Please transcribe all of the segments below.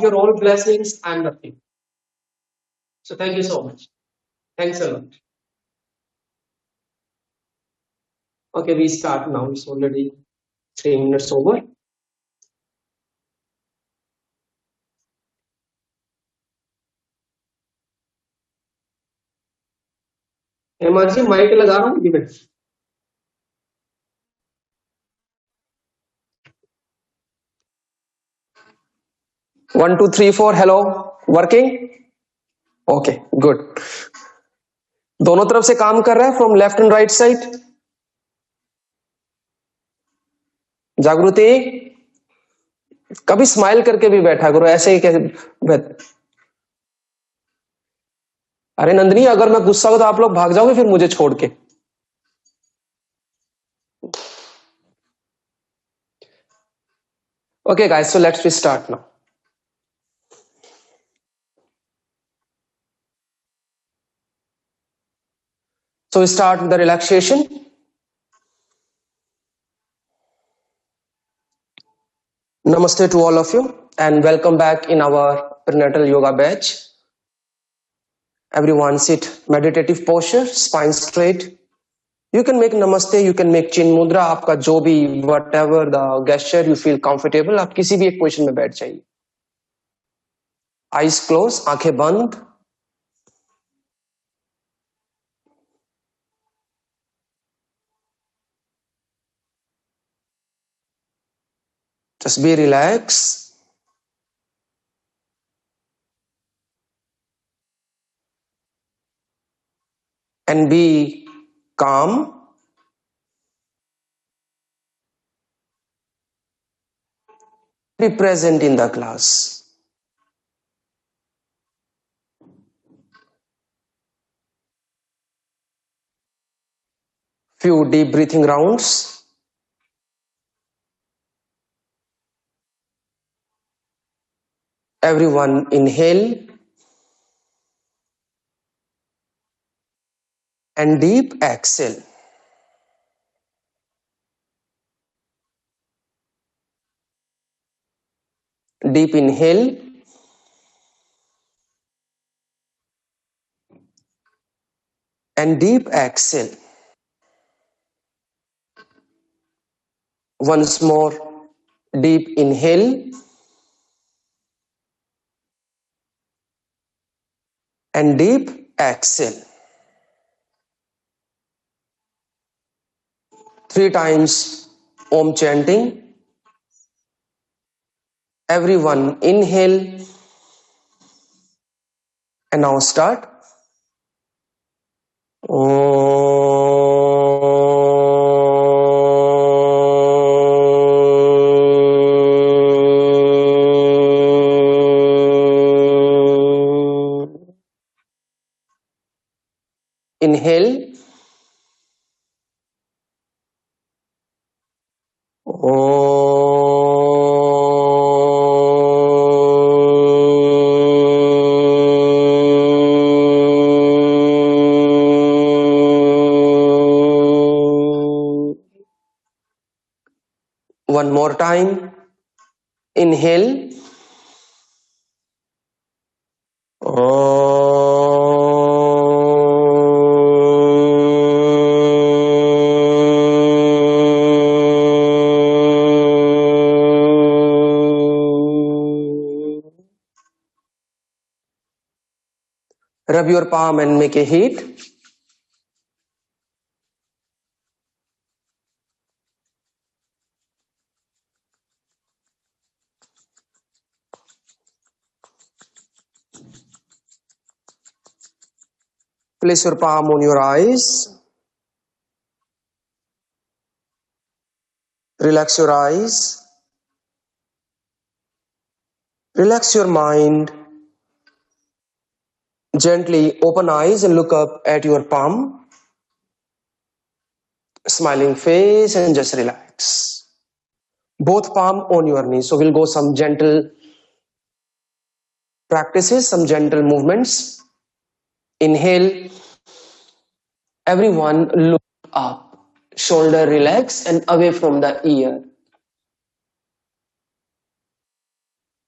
your all blessings, I'm nothing. So thank you so much. Thanks a lot. Okay, we start now. It's already 3 minutes over. MRG mic लगा रहा हूँ minute 1 2 3 4 hello working okay good दोनों तरफ से काम कर रहा है from left and right side Jagriti कभी स्माइल करके भी बैठा करो ऐसे ही कैसे अरे नंदिनी अगर मैं गुस्सा हो तो आप लोग भाग जाओगे फिर मुझे छोड़ के okay guys so let's start now so we start with the relaxation namaste to all of you and welcome back in our prenatal yoga batch everyone sit meditative posture spine straight you can make namaste you can make chin mudra आपका जो भी whatever the gesture you feel comfortable आप किसी भी एक position में बैठ जाइए eyes close आंखें बंद just be relaxed and be calm be present in the class few deep breathing rounds everyone inhale and deep exhale deep inhale and deep exhale once more deep inhale and deep exhale 3 times om chanting everyone inhale and now start inhale one more time inhale rub your palm and make a heat place your palm on your eyes relax your eyes relax your mind gently open eyes and look up at your palm smiling face and just relax both palm on your knee so we'll go some gentle practices some gentle movements inhale everyone look up shoulder relax and away from the ear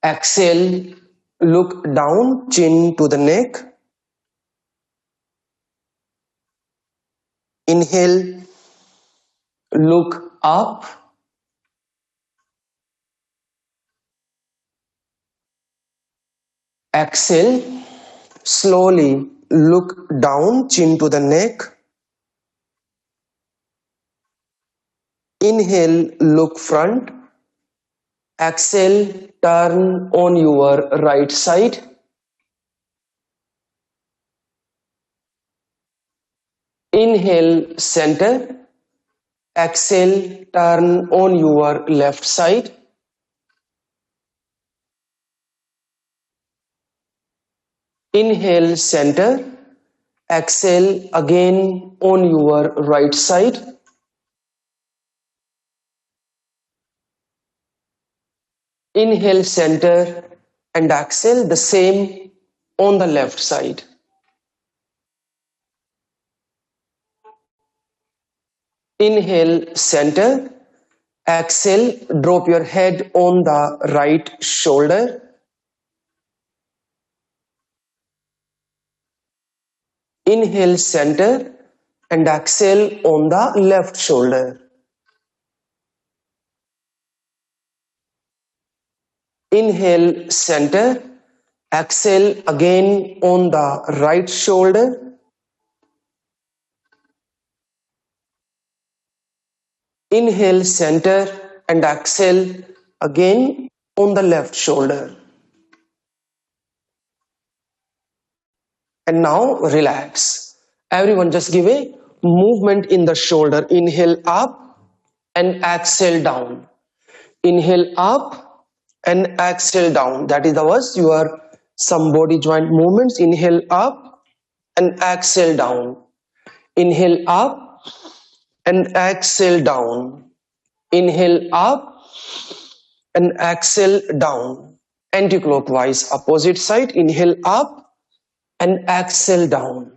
Exhale, look down, chin to the neck. Inhale, look up. Exhale, slowly look down, chin to the neck. Inhale, look front. Exhale, turn on your right side. Inhale, center. Exhale, turn on your left side. Inhale, center. Exhale, again on your right side. Inhale, center, and exhale the same on the left side. Inhale, center. Exhale, drop your head on the right shoulder. Inhale, center, and exhale on the left shoulder. Inhale, center. Exhale again on the right shoulder. Inhale, center, and exhale again on the left shoulder. And now relax. Everyone just give a movement in the shoulder. Inhale up and exhale down. Inhale up and exhale down. That is your some body joint movements. Inhale up and exhale down. Inhale up and exhale down. Inhale up and exhale down. Anti-clockwise, opposite side. Inhale up and exhale down.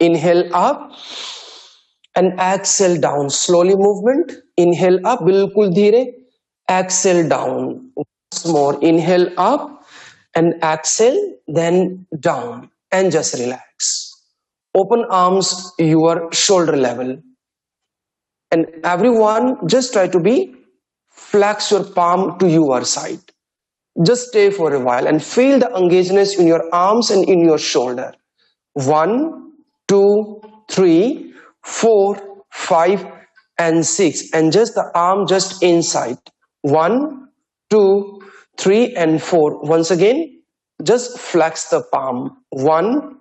Inhale up and exhale down. Slowly movement. Inhale up, bilkul dheere. Exhale down. Once more. Inhale up and exhale, then down. And just relax. Open arms your shoulder level. And everyone just try to be flex your palm to your side. Just stay for a while and feel the engagements in your arms and in your shoulder. 1, 2, 3, 4, 5, and 6. And just the arm just inside. 1, 2, 3, and 4. Once again, just flex the palm. 1,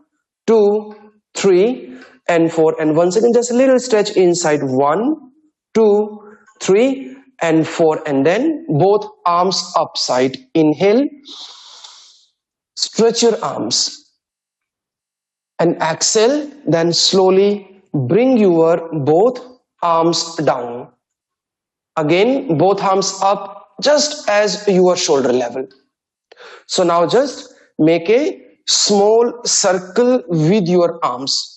2, 3, and 4. And once again, just a little stretch inside. 1, 2, 3, and 4. And then both arms upside. Inhale. Stretch your arms. And exhale. Then slowly bring your both arms down. Again, both arms up just as your shoulder level. So now just make a small circle with your arms.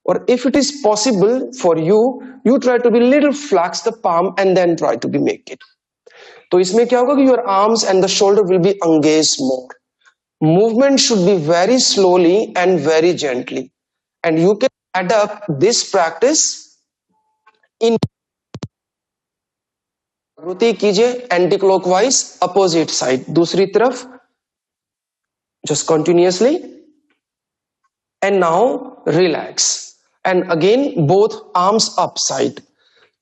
Or if it is possible for you, you try to be little flex the palm and then try to be make it. तो इसमें क्या होगा कि your arms and the shoulder will be engaged more. Movement should be very slowly and very gently. And you can adapt this practice in प्रवृत्ति कीजिए anti clockwise opposite side दूसरी तरफ just continuously. And now relax. And again, both arms upside.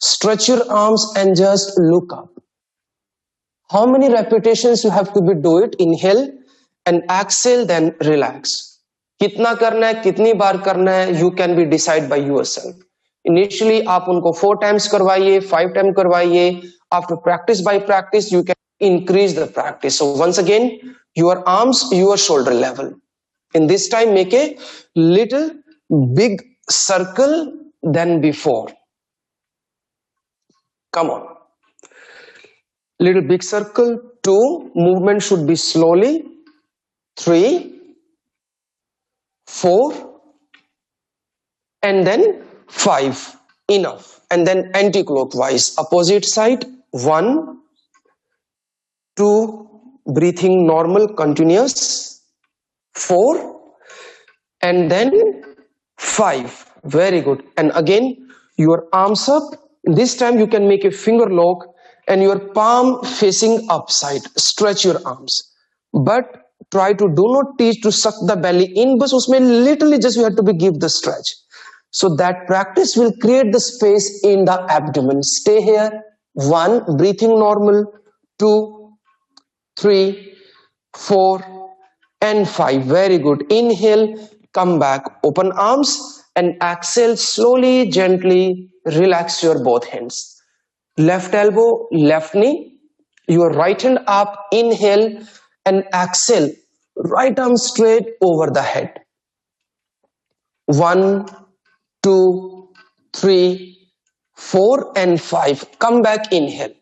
Stretch your arms and just look up. How many repetitions you have to be do it? Inhale and exhale, then relax. कितना करना है, कितनी बार करना है, you can be decide by yourself. Initially, आप उनको 4 times करवाइए, 5 times करवाइए. After practice by practice, you can increase the practice. So once again, your arms, your shoulder level. In this time, make a little big circle than before. Come on. Little big circle. 2. Movement should be slowly. 3, 4, and then 5. Enough. And then anti-clockwise. Opposite side. 1, 2, breathing normal, continuous. 4, and then 5. Very good. And again, your arms up. This time you can make a finger lock and your palm facing upside. Stretch your arms, but try to do not teach to suck the belly in. But usme literally just you have to be give the stretch. So that practice will create the space in the abdomen. Stay here. 1, breathing normal. 2, 3, 4, and 5. Very good. Inhale, come back, open arms, and exhale slowly, gently. Relax your both hands. Left elbow, left knee, your right hand up. Inhale and exhale. Right arm straight over the head. 1, 2, 3, 4, and 5. Come back, inhale.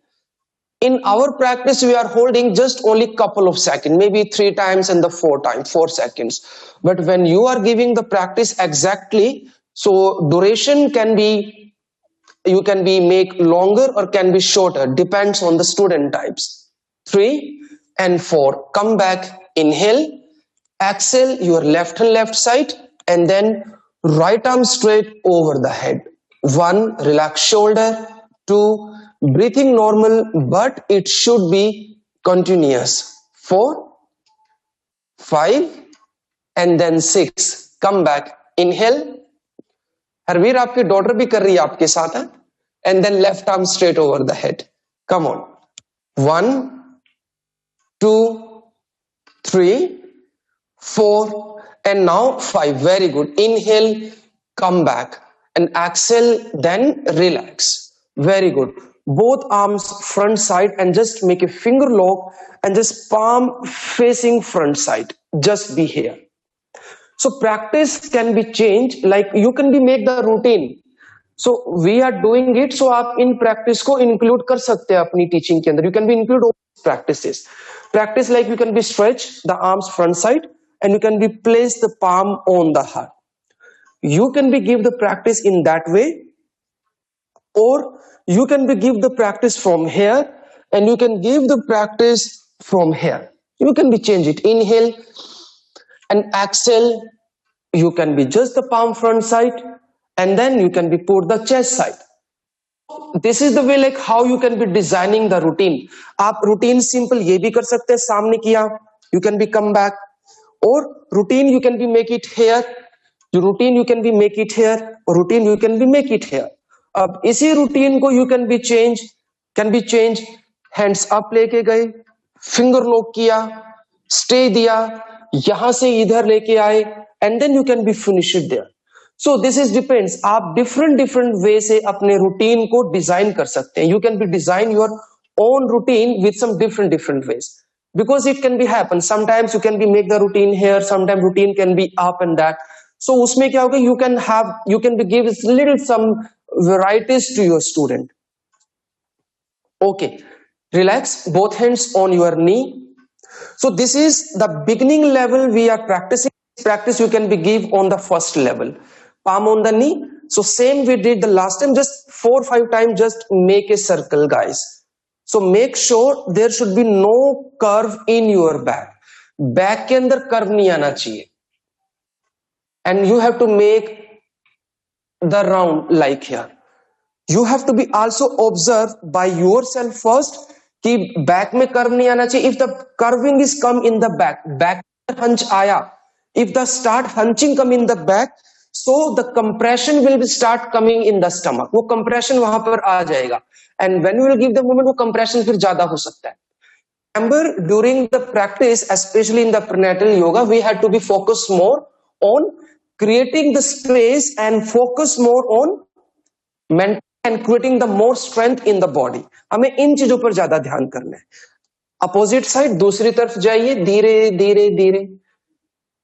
In our practice, we are holding just only couple of seconds, maybe 3 times and the 4 times, 4 seconds. But when you are giving the practice exactly, so duration can be, you can be make longer or can be shorter, depends on the student types. 3 and 4. Come back, inhale, exhale your left hand left side, and then right arm straight over the head. 1, relax shoulder. 2, breathing normal, but it should be continuous. 4, 5, and then 6. Come back, inhale. Harvir आपकी daughter भी कर रही है आपके साथ है. And then left arm straight over the head. Come on. 1, 2, 3, 4, and now 5. Very good. Inhale, come back, and exhale, then relax. Very good. Both arms front side, and just make a finger lock and just palm facing front side. Just be here. So practice can be changed, like you can be make the routine. So we are doing it, so आप in practice को include कर सकते हैं अपनी teaching के अंदर. You can be include all practices. Practice like you can be stretch the arms front side, and you can be place the palm on the heart. You can be give the practice in that way, or you can be give the practice from here, and you can give the practice from here. You can be change it. Inhale and exhale. You can be just the palm front side, and then you can be put the chest side. This is the way like how you can be designing the routine. आप routine simple ये भी कर सकते हैं, सामने किया, you can be come back, or routine you can be make it here, your routine you can be make it here, or routine you can be make it here. अब इसी routine को you can be change, hands up लेके गए, finger lock किया, stay दिया, यहां से इधर लेके आए, and then you can be finish it there. So this is depends. आप different way से अपने routine को design कर सकते हैं. You can be design your own routine with some different ways, because it can be happen. Sometimes you can be make the routine here, sometimes routine can be up and that. So उसमें क्या होगा, you can be give little some varieties to your student. Okay, relax, both hands on your knee. So this is the beginning level we are practicing. Practice you can be give on the first level. Palm on the knee. So same we did the last time, just 4 or 5 times, just make a circle, guys. So make sure there should be no curve in your back. Back के अंदर curve नहीं आना चाहिए. And you have to make the round like here. You have to be also observe by yourself first कि back में curve नहीं आना चाहिए. If the curving is come in the back hunch आया. If the start hunching come in the back, so the compression will be start coming in the stomach. वो compression वहां पर आ जाएगा. And when you will give the movement, वो compression फिर ज्यादा हो सकता है. Remember, during the practice, especially in the prenatal yoga, we had to be focused more on creating the space and focus more on mental and creating the more strength in the body. हमें इन चीजों पर ज्यादा ध्यान करना है. Opposite side, दूसरी तरफ जाइए, धीरे धीरे धीरे.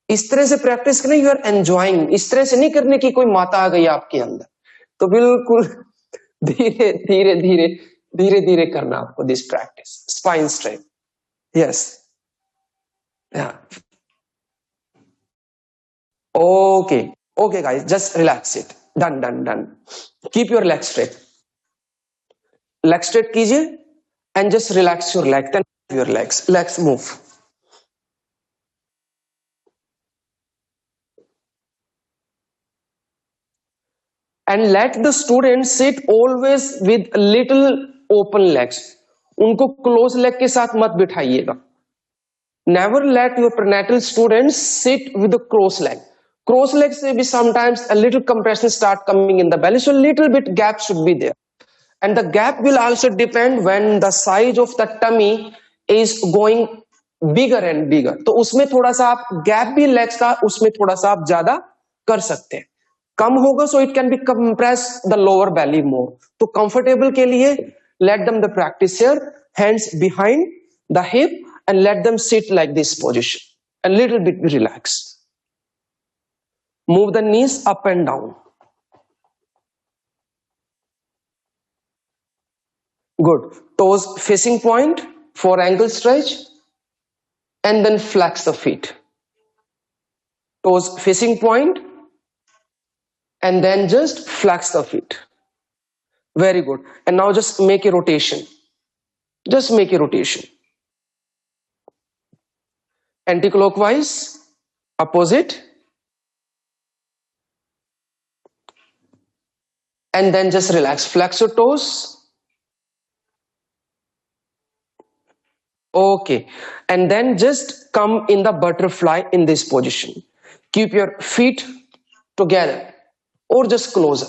इस तरह से प्रैक्टिस करना, यू आर एंजॉइंग. इस तरह से नहीं करने की कोई माता आ गई आपके अंदर, तो बिल्कुल धीरे धीरे धीरे धीरे धीरे करना आपको this practice. Spine straight. Yes, okay guys, just relax it. Done. Keep your leg straight. Leg straight कीजिए and just relax your leg. your legs. Let's move. And let the student sit always with little open legs. उनको close leg के साथ मत बिठाइएगा. Never let your prenatal students sit with a cross leg. Cross legs may be sometimes a little compression start coming in the belly, so little bit gap should be there. And the gap will also depend when the size of the tummy is going bigger and bigger. तो उसमें थोड़ा सा आप gap भी legs का उसमें थोड़ा सा आप ज्यादा कर सकते हैं. कम होगा so it can be compress the lower belly more. तो comfortable के लिए let them the practice here, hands behind the hip and let them sit like this position. A little bit relax. Move the knees up and down. Good. Toes facing point for ankle stretch and then flex the feet. Toes facing point and then just flex the feet. Very good. And now just make a rotation. Just make a rotation. Anti-clockwise, opposite. And then just relax. Flex your toes. Okay. And then just come in the butterfly in this position. Keep your feet together or just closer.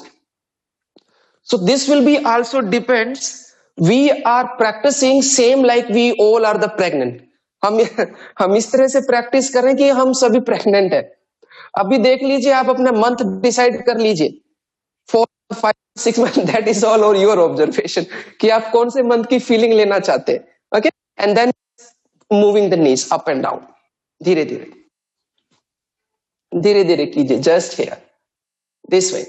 So this will be also depends. We are practicing same like we all are the pregnant. हम इस तरह से practice कर रहे हैं कि हम सभी प्रेग्नेंट है. अभी देख लीजिए, आप अपना मंथ डिसाइड कर लीजिए. 4, 5, 6 मंथ, दैट इज ऑल और योर ऑब्जर्वेशन कि आप कौन से मंथ की फीलिंग लेना चाहते हैं. Okay. And then moving the knees up and down. धीरे धीरे धीरे धीरे कीजिए. Just here this way.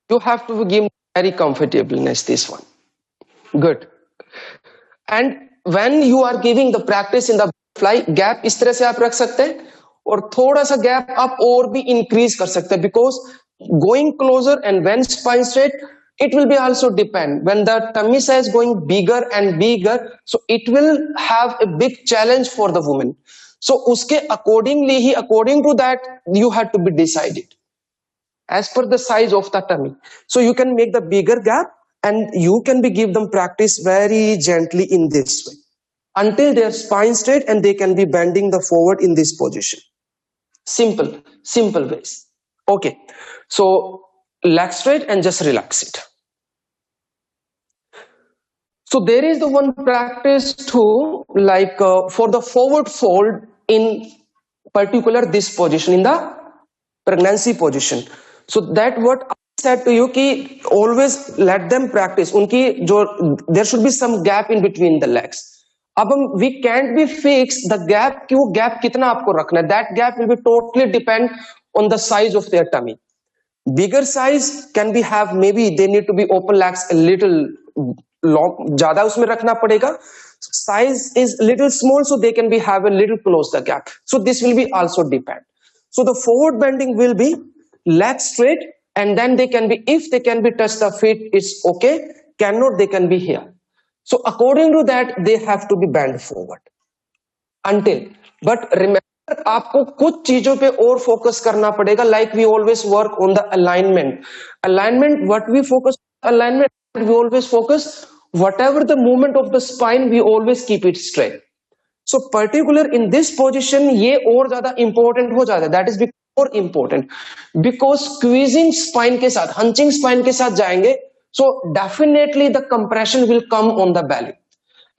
You have to give very comfortableness this one. Good. And when you are giving the practice in the butterfly, gap इस तरह से आप रख सकते हैं और थोड़ा सा gap आप और भी increase कर सकते हैं, because going closer and when spine straight, it will be also depend when the tummy size going bigger and bigger, so it will have a big challenge for the woman. So uske accordingly he according to that you have to be decided as per the size of the tummy. So you can make the bigger gap and you can be give them practice very gently in this way until their spine straight and they can be bending the forward in this position. Simple ways. Okay. So leg straight and just relax it. So there is the one practice too, like for the forward fold in particular this position in the pregnancy position. So that what I said to you कि always let them practice. उनकी जो there should be some gap in between the legs. अब हम we can't be fix the gap कि वो gap कितना आपको रखना है. That gap will be totally depend on the size of their tummy. Bigger size can be have maybe they need to be open legs a little long, ज्यादा उसमें रखना पड़ेगा. Size is little small, so they can be have a little close the gap. So this will be also depend. So the forward bending will be legs straight and then they can be, if they can be touch the feet, it's okay. Cannot, they can be here. So according to that, they have to be bent forward until. But remember, आपको कुछ चीजों पे और focus करना पड़ेगा. Like we always work on the alignment. Alignment, what we focus alignment, we always focus whatever the movement of the spine, we always keep it straight. So particular in this position, ये और ज्यादा important हो जाता है. That is more important because squeezing spine के साथ, hunching spine के साथ जाएंगे. So definitely the compression will come on the belly.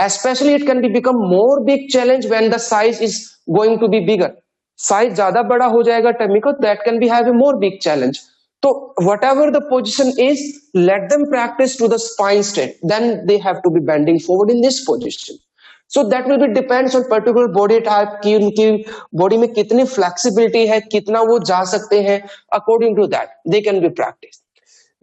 Especially it can be become more big challenge when the size is going to be bigger. Size ज्यादा बड़ा हो जाएगा tummy को, that can be have a more big challenge. So whatever the position is, let them practice to the spine straight. Then they have to be bending forward in this position. So that will be depends on particular body type कि उनकी body में कितनी flexibility है, कितना वो जा सकते हैं. According to that, they can be practiced.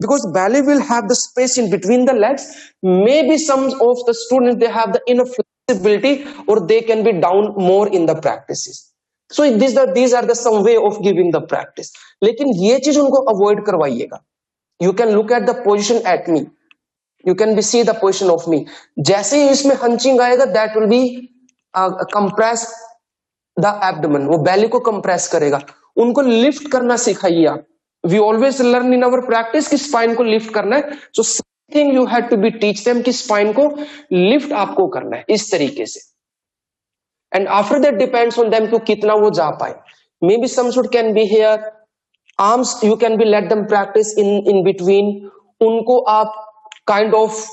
Because belly will have the space in between the legs. Maybe some of the students they have the enough flexibility or they can be down more in the practices. So these are the some way of giving the practice. लेकिन ये चीज उनको avoid करवाइएगा. You can look at the position at me. You can be see the position of me, जैसे ही इसमें hunching आएगा that will be compress the abdomen, वो बेली को कंप्रेस करेगा। उनको लिफ्ट करना सिखाइए आप। We always learn in our practice कि स्पाइन को लिफ्ट करना है, so thing you have to be teach them कि स्पाइन को लिफ्ट आपको करना है इस तरीके से। And after that depends on them कि कितना वो जा पाए। May be some should can be here arms, you can be let them practice in between. उनको आप kind of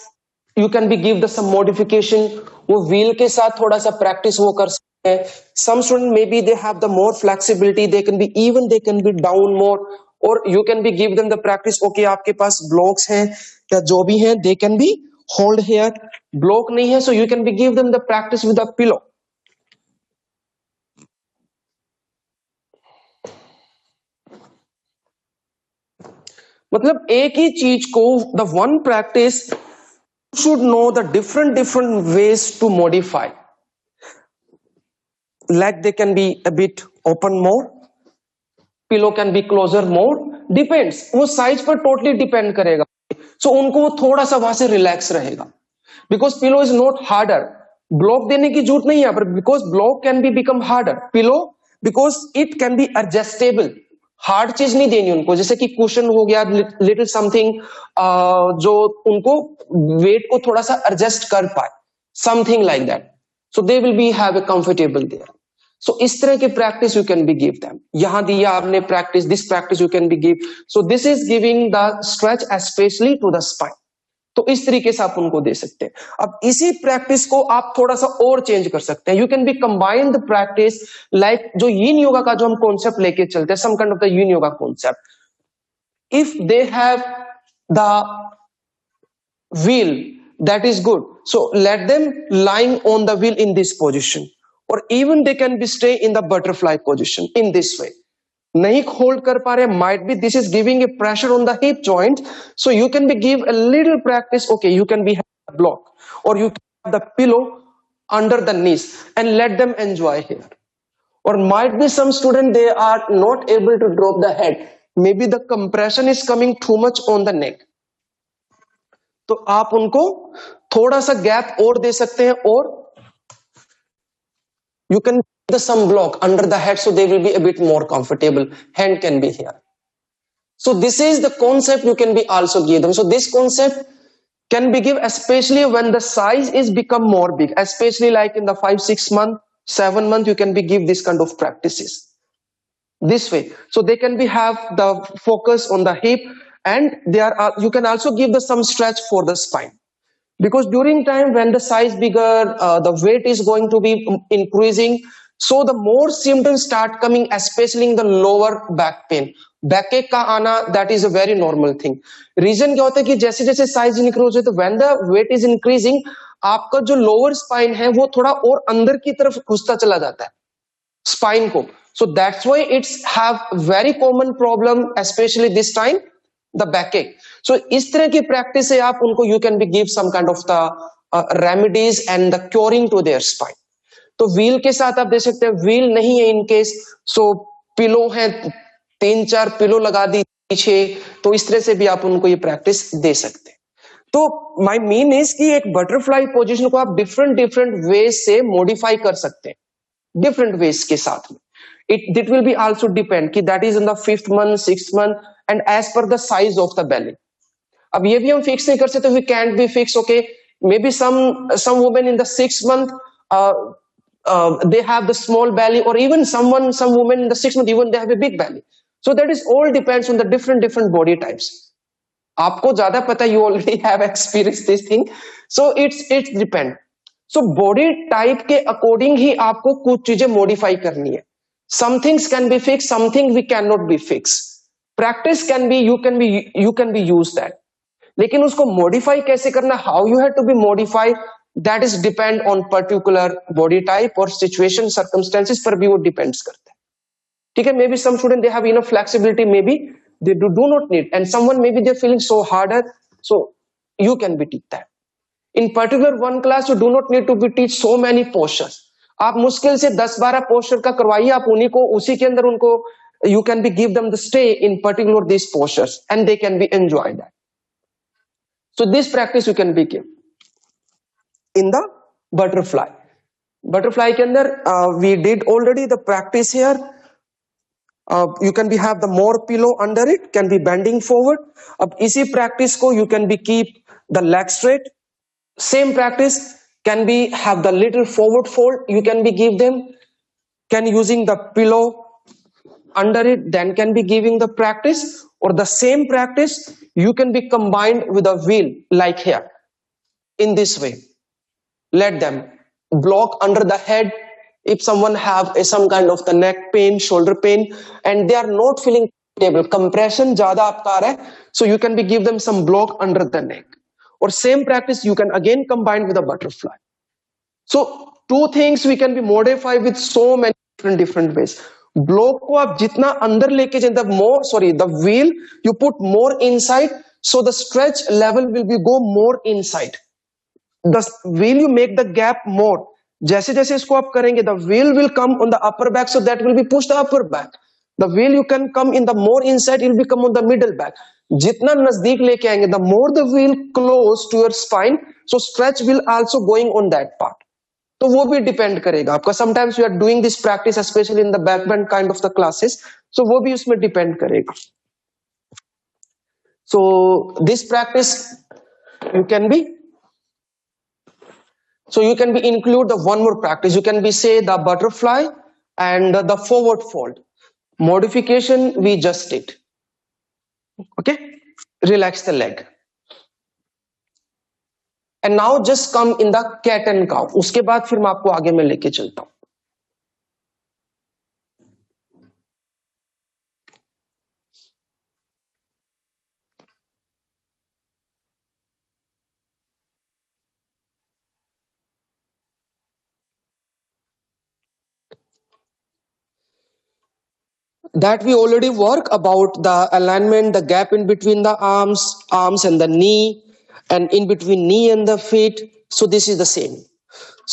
you can be give the some modification, वो wheel के साथ थोड़ा सा प्रैक्टिस वो कर सकते हैं। Some student may be they have the more flexibility, they can be even they can be down more, और you can be give them the practice. Okay आपके पास ब्लॉक्स हैं या जो भी हैं, they can be hold here. Block नहीं है, so you can be give them the practice with a pillow. मतलब एक ही चीज को, the one practice should know the different ways to modify. Leg they can be a bit open more, pillow can be closer more, depends, वो size पर totally depend करेगा। सो उनको वो थोड़ा सा वहां से रिलैक्स रहेगा, because pillow is not harder. Block देने की जरूरत नहीं है पर because block can be become harder, pillow because it can B adjustable. Hard चीज नहीं देनी उनको, जैसे कि कुशन हो गया, लिटिल समथिंग जो उनको वेट को थोड़ा सा एडजस्ट कर पाए, something like that, so they will be have a comfortable there. So इस तरह की practice you can be give them. यहां दिया आपने practice, this practice you can be give, so this is giving the stretch specially to the spine. तो इस तरीके से आप उनको दे सकते हैं। अब इसी प्रैक्टिस को आप थोड़ा सा और चेंज कर सकते हैं। You can B combine the practice like जो यीन योगा का जो हम कॉन्सेप्ट लेके चलते हैं, सम काइंड ऑफ द यीन yoga concept. If they have the wheel, that is good, so let them lying on the wheel in this position, or even they can be stay in the butterfly position in this way। नहीं hold कर पा रहे, might be this is giving a pressure on the hip joint, so you can be give a little practice। okay, you can be have a block or you can have the pillow under the knees and let them enjoy here। or might be some student they are not able to drop the head, maybe the compression is coming too much on the neck, तो आप उनको थोड़ा सा gap और दे सकते हैं, और you can give the some block under the head so they will be a bit more comfortable, hand can be here। so this is the concept you can be also give them। so this concept can be give especially when the size is become more big, especially like in the 5-6 month 7 month, you can be give this kind of practices this way, so they can be have the focus on the hip, and there are you can also give the some stretch for the spine, because during time when the size bigger, the weight is going to be increasing, so the more symptoms start coming, especially in the lower back pain, back ache का आना, that is a very normal thing. Reason क्या होता है कि जैसे जैसे size increase होता है, when the weight is increasing, आपका जो लोअर स्पाइन है वो थोड़ा और अंदर की तरफ घुसता चला जाता है स्पाइन को, so that's why it's have very common problem specially this time the back ache. सो इस तरह की प्रैक्टिस है आप उनको, you can be give some kind of the remedies and the curing to their spine. तो wheel के साथ आप दे सकते हैं, व्हील नहीं है इन केस, सो पिलो है, 3-4 पिलो लगा दी पीछे, तो इस तरह से भी आप उनको ये प्रैक्टिस दे सकते हैं। तो माय मीन इज कि एक बटरफ्लाई पोजीशन को आप डिफरेंट डिफरेंट वेज से मॉडिफाई कर सकते हैं, डिफरेंट वेज के साथ में। It will be also depend कि that is in the 5th month 6th month and as per the size of the belly. अब ये भी हम फिक्स नहीं कर सकते, we can't be fix, okay may B some women in the 6th month they have the small belly, or even some women in the 6th month even they have a big belly, so that is all depends on the different body types। आपको ज्यादा पता, you already have experienced this thing, so it's depend। so body type के according ही आपको कुछ चीजें modify करनी है। some things can be fixed, something we cannot be fixed। practice can be you can be use that, लेकिन उसको modify कैसे करना, how you have to be modify, that is depend on particular body type और situation circumstances पर भी वो depends करता है। ठीक है, maybe some student they have enough flexibility, maybe they do not need, and someone maybe they're feeling so harder, so you can be teach that। in particular one class you do not need to be teach so many postures, आप मुश्किल से 10-12 posture का करवाइए, आप उन्हीं को उसी के अंदर उनको you can be give them the stay in particular these postures and they can be enjoy that। So this practice you can begin in the butterfly. Butterfly के अंदर we did already the practice here. You can be have the more pillow under it, can be bending forward. अब इसी practice को you can be keep the leg straight. Same practice can be have the little forward fold. You can be give them. Can using the pillow under it, then can be giving the practice, or the same practice you can be combined with a wheel like here in this way. Let them block under the head if someone have some kind of the neck pain, shoulder pain, and they are not feeling comfortable, compression zyada aapka aa raha hai, so you can be give them some block under the neck. Or same practice you can again combine with a butterfly. So two things we can be modify with so many different ways. Block को आप जितना अंदर लेके जाए, the wheel you put more inside, so the stretch level will be go more inside. The wheel you make the gap more. जैसे जैसे इसको आप करेंगे, the wheel will come on the upper back, so that will be push the upper back. The wheel you can come in the more inside, it will become on the middle back. जितना नजदीक लेके आएंगे, the more the wheel close to your spine, so stretch will also going on that part. तो वो भी depend करेगा आपका. Sometimes we are doing this practice specially in the back bend kind of the classes, so वो भी उसमें depend करेगा. So this practice you can be, so you can be include the one more practice. You can be say the butterfly and the forward fold modification we just did. Okay, relax the leg. And now just come in the cat and cow. उसके बाद फिर मैं आपको आगे में लेके चलता हूं. That we already work about the alignment, the gap in between the arms and the knee, and in between knee and the feet. So this is the same.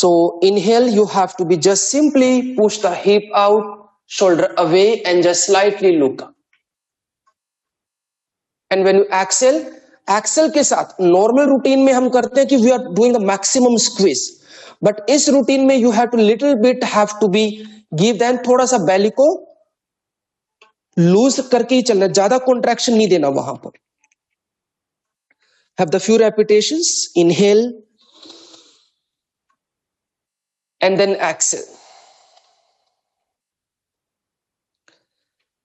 So inhale, you have to be just simply push the hip out, shoulder away, and just slightly look up. And when you exhale, exhale के साथ normal routine में हम करते हैं कि we are doing the maximum squeeze. But इस routine में you have to little bit have to be give them थोड़ा सा belly को लूज करके ही चलना, ज्यादा कॉन्ट्रैक्शन नहीं देना वहां पर. Have the few repetitions. Inhale and then exhale.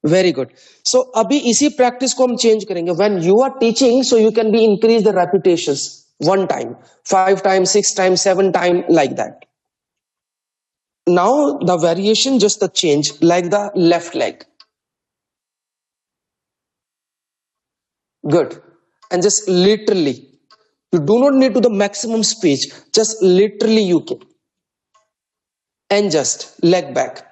Very good. So अभी इसी प्रैक्टिस को हम चेंज करेंगे. When you are teaching, so you can be increase the repetitions 1 time, 5 times, 6 times, 7 times, like that. Now the variation, just the change, like the left leg. Good. And just literally, you do not need to the maximum speed, just literally you can. And just leg back.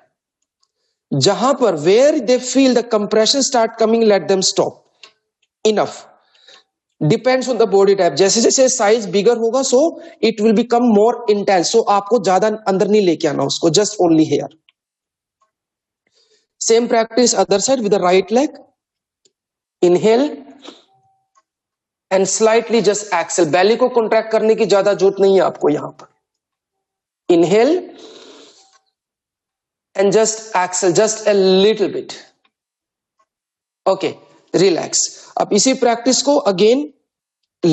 जहां पर where they feel the compression start coming, let them stop. Enough. Depends on the body type. जैसे जैसे size bigger होगा, so it will become more intense. So आपको ज्यादा अंदर नहीं लेके आना उसको, just only here. Same practice other side with the right leg. Inhale. And slightly just exhale. belly को contract करने की ज्यादा जरूरत नहीं है आपको यहां पर. Inhale and just exhale, just a little bit. Okay, relax. अब इसी practice को again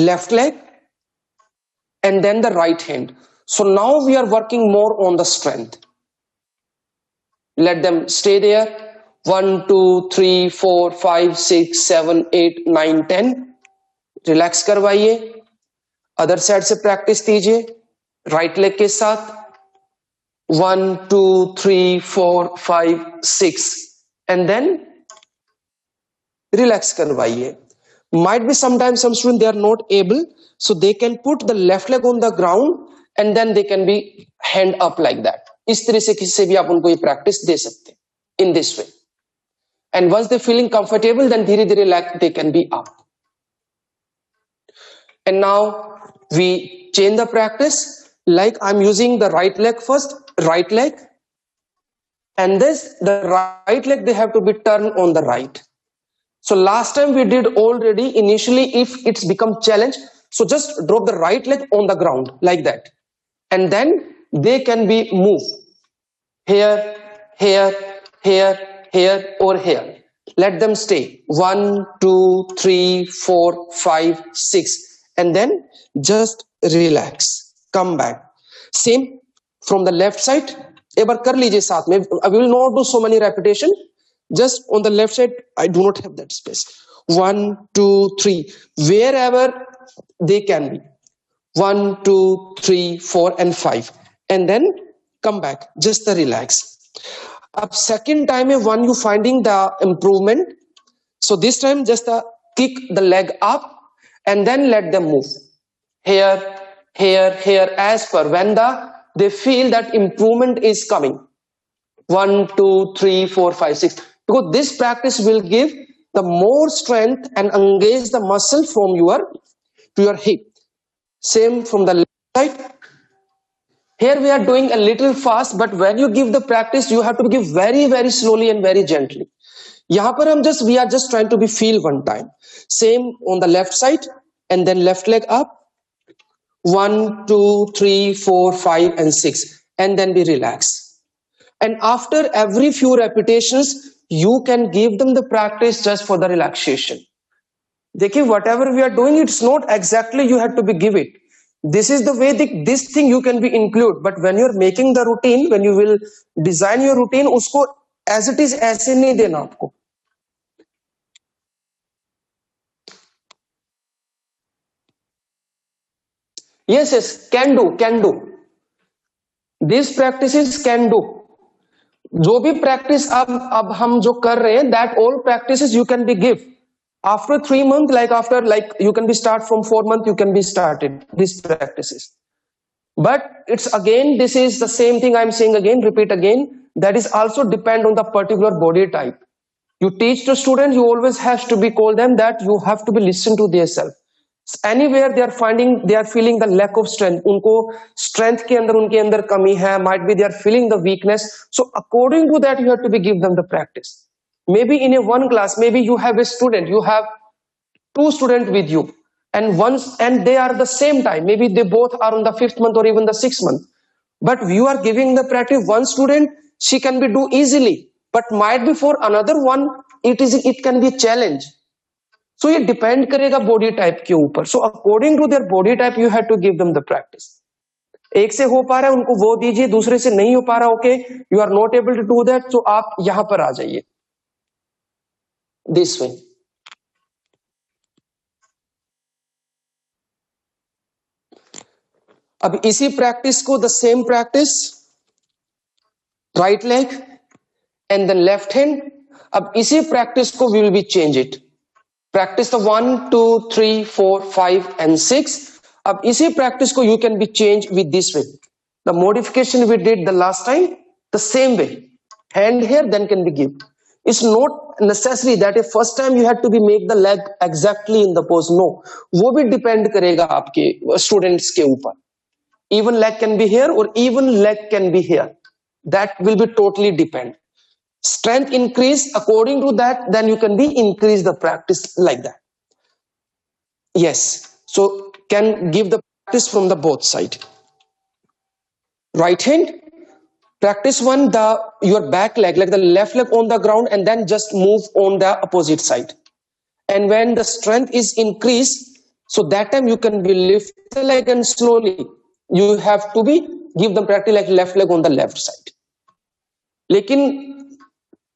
left leg and then the right hand. So now we are working more on the strength. Let them stay there. 1 2 3 4 5 6 7 8 9 10. Relax करवाइए. Other side से practice कीजिए right leg के साथ. 1 2 3 4 5 6 and then relax करवाइए. might be sometimes some students they are not able, so they can put the left leg on the ground and then they can be hand up like that. इस तरह से किसी से भी आप उनको ये प्रैक्टिस दे सकते हैं in this way. And once they feeling comfortable, then धीरे धीरे like they can be up. And now we change the practice, like I'm using the right leg first, right leg, and this the right leg they have to be turned on the right. So last time we did already initially, if it's become challenge, So just drop the right leg on the ground like that, and then they can be moved here, here, here, here, or here. Let them stay. 1, 2, 3, 4, 5, 6, and then just relax. Come back. Same from the left side. एक बार कर लीजिए साथ में. I will not do so many repetition. Just on the left side, I do not have that space. 1, 2, 3. Wherever they can be. 1, 2, 3, 4, and 5, and then come back. Just the relax. Up second time when you finding the improvement, so this time just kick the leg up and then let them move here, here, here, as per when they feel that improvement is coming. 1, 2, 3, 4, 5, 6. Because this practice will give the more strength and engage the muscle from your hip. Same from the left side. Here we are doing a little fast, but when you give the practice, you have to give very, very slowly and very gently. यहाँ पर हम we are just trying to be feel one time. Same on the left side, and then left leg up. 1, 2, 3, 4, 5, and 6, and then we relax. And after every few repetitions, you can give them the practice just for the relaxation. देखिए, whatever we are doing, it's not exactly you have to be give it. This is the way this thing you can be include, but when you're making the routine, when you will design your routine, उसको as it is ऐसे नहीं देना आपको. Yes, can do. These practices can do. जो भी practice अब हम जो कर रहे हैं, that all practices you can be give. After 3 months, like you can be start from 4 months, you can be started these practices. But it's again, this is the same thing I'm saying again, repeat again, that is also depend on the particular body type. You teach the student, you always have to be call them that you have to be listen to their self. Anywhere they are feeling the lack of strength, उनको strength के अंदर उनके अंदर कमी है, might be they are feeling the weakness. So according to that, you have to be give them the practice. Maybe in a one class, maybe you have a student, you have 2 students with you, and they are the same time. Maybe they both are on the 5th month or even the 6th month. But you are giving the practice one student, she can be do easily, but might be for another one, it can be a challenge. So ये depend करेगा body type के ऊपर. So according to their body type, you have to give them the practice. एक से हो पा रहा है उनको वो दीजिए, दूसरे से नहीं हो पा रहा, okay, you are not able to do that, so आप यहां पर आ जाइए. This way. अब इसी प्रैक्टिस को the same practice right leg and then left hand. अब इसी प्रैक्टिस को we will be change it. Practice the 1, 2, 3, 4, 5 and 6. अब इसी प्रैक्टिस को you can be change with this way. The modification we did the last time, the same way. Hand here, then can be give. It's not necessary that first time you have to be make the leg exactly in the pose. No, वो भी depend करेगा आपके students के ऊपर. Even leg can be here or even leg can be here. That will be totally depend. Strength increase according to that, then you can be increase the practice like that. Yes, so can give the practice from the both side. Right hand, practice 1, your back leg, like the left leg on the ground, and then just move on the opposite side. And when the strength is increased, so that time you can be lift the leg and slowly you have to be give them practice like left leg on the left side. लेकिन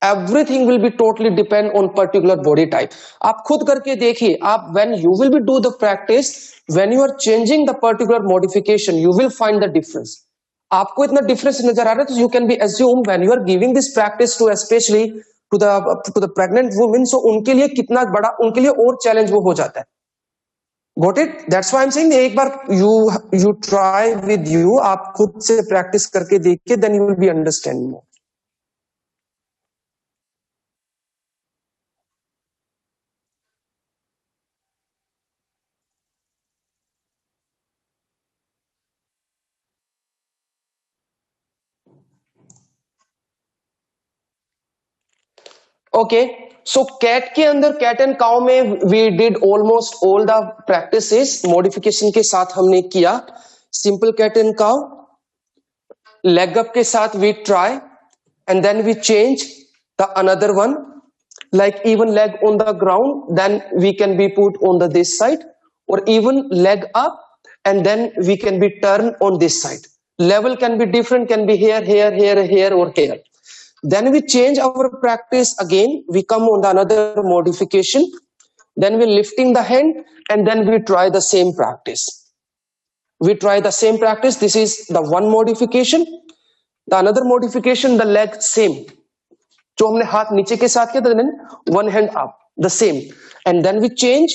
everything will be totally depend on particular body type. आप खुद करके देखिए, आप when you will be do the practice, when you are changing the particular modification, you will find the difference. आपको इतना difference नजर आ रहा है, तो you can be assume when you are giving this practice to especially to the pregnant women, so उनके लिए कितना बड़ा, उनके लिए और challenge वो हो जाता है. Got it? That's why I'm saying एक बार you try with you, आप खुद से practice करके देखिए, then you will be understanding more. Okay, so cat के अंदर, कैट एंड काउ में we did almost all the practices, modification के साथ हमने किया. Simple cat and cow, leg up के साथ we try and then we change the another one, like even leg on the ground, then we can be put on the this side, or even leg up and then we can be turned on this side. Level can be different, can be here, here, here, here, or here. Then we change our practice again, we come on the another modification, then we lifting the hand and then we try the same practice. We try the same practice. This is the one modification. The another modification, the leg same, जो हमने हाथ नीचे के साथ किया, then one hand up, the same, and then we change,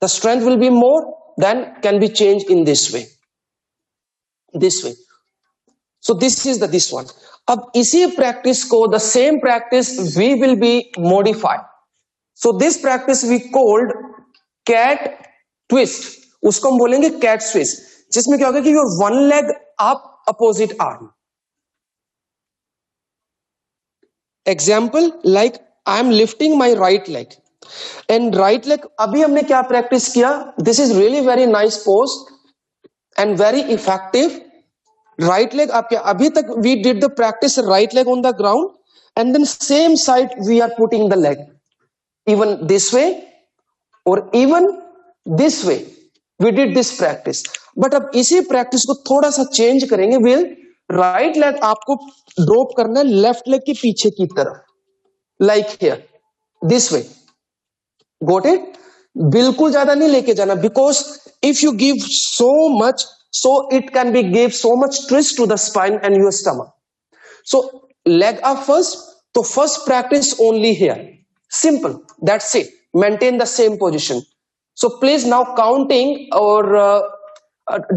the strength will be more, then can be changed in this way, this way. So this is the this one. अब इसी practice को, the same practice we will be modified. So this practice we called cat twist, उसको हम बोलेंगे cat twist, जिसमें क्या होगा कि your one leg up, opposite arm. Example, like I am lifting my right leg and right leg, अभी हमने क्या प्रैक्टिस किया, this is really very nice pose and very effective. Right leg आप क्या, अभी तक we did the practice right leg on the ground and then same side we are putting the leg even this way or even this way, we did this practice. but अब इसी practice को थोड़ा सा change करेंगे, we'll right leg आपको drop करना है left leg के पीछे की तरफ, like here, this way. Got it? बिल्कुल ज्यादा नहीं लेके जाना, because if you give so much, so it can be give so much twist to the spine and your stomach. So leg up first, तो first practice only here, simple, that's it. Maintain the same position. So please now counting, और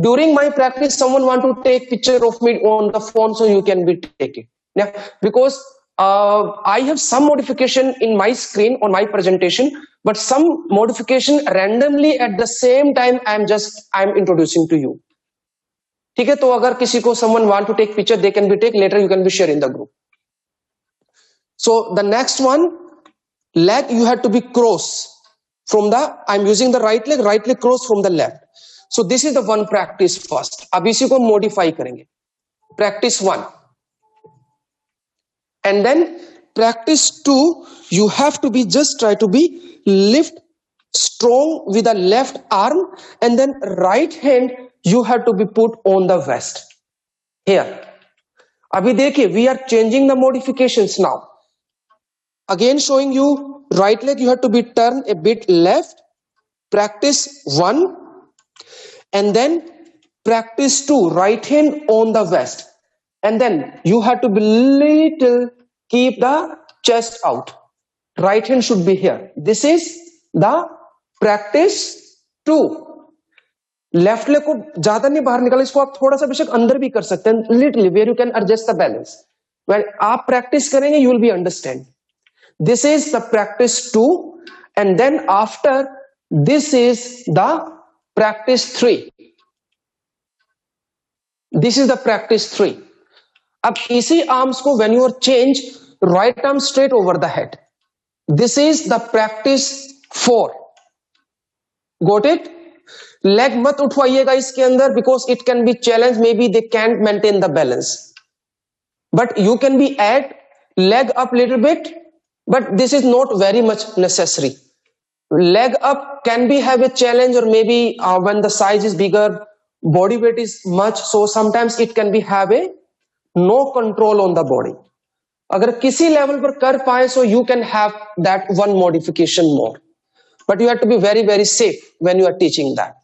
during my practice someone want to take picture of me on the phone, so you can be taking, yeah, because I have some modification in my screen on my presentation, but some modification randomly at the same time I'm introducing to you. ठीक है, तो अगर किसी को someone want to take picture, they can be take, later you can be share in the group. So the next one, leg you have to be cross from the, I'm using the right leg cross from the left. So this is the one practice first. अब इसी को modify करेंगे. Practice 1. And then practice 2, you have to be just try to be lift strong with the left arm and then right hand you have to be put on the waist. Here. अभी देखिए, we are changing the modifications now. Again showing you right leg you have to be turned a bit left. Practice 1. And then practice 2, right hand on the waist, and then you have to be little, keep the chest out, right hand should be here. This is the practice 2. Left leg को ज्यादा नहीं बाहर निकाला, इसको आप थोड़ा सा बेशक अंदर भी कर सकते हैं, little, where you can adjust the balance. When आप प्रैक्टिस करेंगे you will be understand. This is the practice 2, and then after this is the practice 3. This is the practice 3. अब इसी arms को when you are change, right arm straight over the head. This is the practice 4. Got it? Leg मत उठवाइएगा इसके अंदर, because it can be challenge, maybe they can't maintain the balance. But you can be add leg up little bit, but this is not very much necessary. Leg up can be have a challenge, or maybe when the size is bigger, body weight is much, so sometimes it can be have a no control on the body. अगर किसी level पर कर पाए, so you can have that one modification more, but you have to be very very safe when you are teaching that.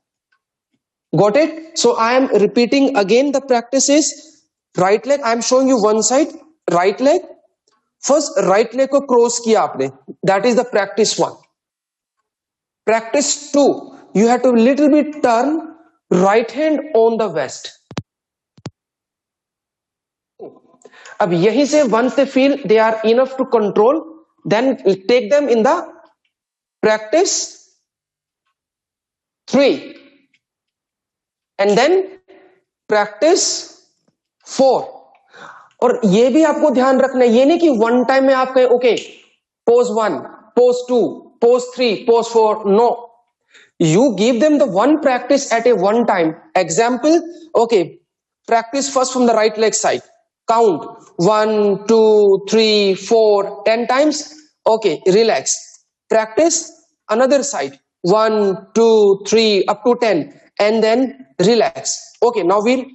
Got it? So I am repeating again the practices. Right leg I am showing you one side, right leg first, right leg को cross किया आपने, that is the practice 1. Practice 2, you have to little bit turn right hand on the waist. अब यहीं से once they feel they are enough to control, then take them in the practice 3, and then practice 4. और ये भी आपको ध्यान रखना है, ये नहीं कि वन टाइम में आप कहें okay pose 1 pose 2, pose 3, pose 4. No. You give them the one practice at a one time. Example, okay, practice first from the right leg side. Count 1, 2, 3, 4, 10 times. Okay, relax. Practice another side. 1, 2, 3, up to 10, and then relax. Okay, now we'll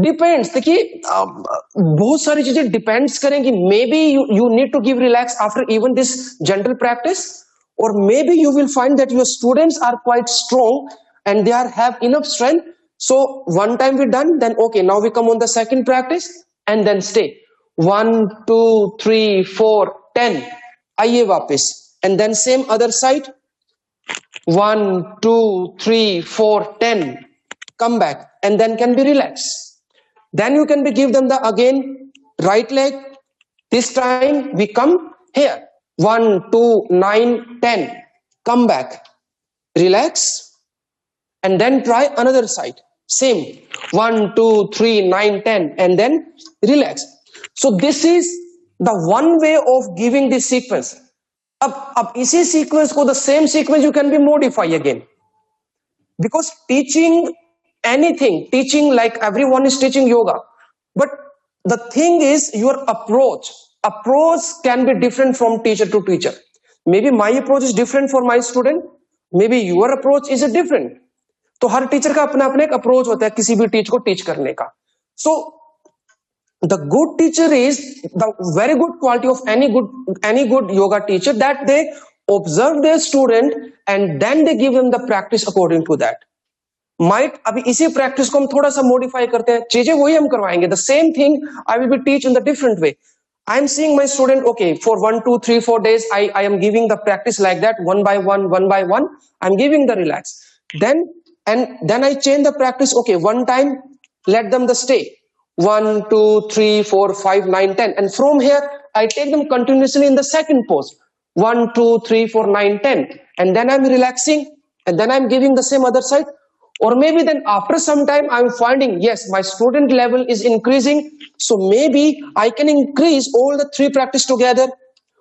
depends देखिए बहुत सारी चीजें depends करेंगी maybe you need to give relax after even this general practice or maybe you will find that your students are quite strong and they are have enough strength, so one time we done, then okay, now we come on the second practice and then stay 1 2 3 4 10 आइए वापस and then same other side 1 2 3 4 10 come back and then can be relaxed. Then you can be give them the again right leg, this time we come here 1 2 9 10 come back, relax, and then try another side same 1 2 3 9 10 and then relax. So this is the one way of giving this sequence. अब इसी sequence को the same sequence you can be modify again, because teaching anything, teaching like everyone is teaching yoga, but the thing is your approach can be different from teacher to teacher. Maybe my approach is different for my student, maybe your approach is a different. तो हर teacher का अपना अपना एक approach होता है किसी भी teach को टीच करने का. So the good teacher is the very good quality of any good yoga teacher, that they observe their student and then they give them the practice according to that. Might अभी इसी practice को हम थोड़ा सा modify करते हैं, चीजें वही हम करवाएंगे. The same thing I will be teach in the different way. I am seeing my student, okay, for 1 2 3 4 days I am giving the practice like that, one by one I'm giving the relax, then I change the practice. Okay, one time let them the stay 1 2 3 4 5 9 10, and from here I take them continuously in the second pose 1 2 3 4 9 10, and then I'm relaxing and then I'm giving the same other side. Or maybe then after some time I'm finding, yes, my student level is increasing, so maybe I can increase all the three practice together.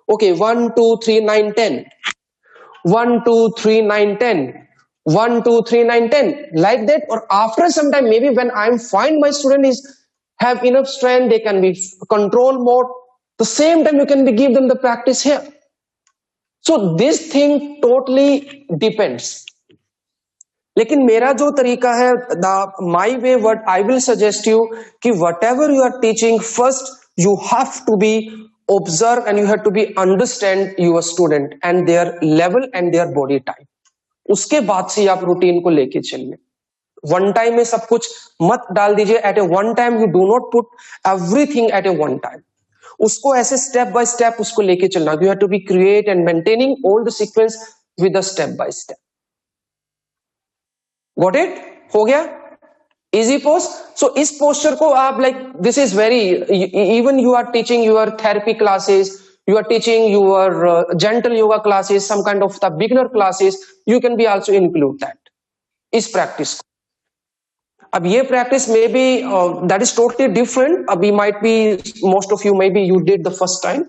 Okay, 1 2 3 9 10 1 2 3 9 10 1 2 3 9 10, like that. Or after some time, maybe when I find my student is have enough strength, they can be control mode, the same time you can be give them the practice here. So this thing totally depends. लेकिन मेरा जो तरीका है, my way, what I will suggest you, कि whatever you are teaching, first you have to be observe and you have to be understand your student and their level and their body type. उसके बाद से आप routine को लेके चलिए. One time में सब कुछ मत डाल दीजिए at a one time. You do not put everything at a one time. उसको ऐसे स्टेप बाय स्टेप उसको लेके चलना. You have to be create and maintaining all the sequence with the step by step. Got it? हो गया? Easy pose. So इस posture को आप like this is very, even you are teaching your therapy classes, you are teaching your gentle yoga classes, some kind of the beginner classes, you can be also include that. इस practice को. अब ये practice maybe that is totally different. अभी might be most of you maybe you did the first time.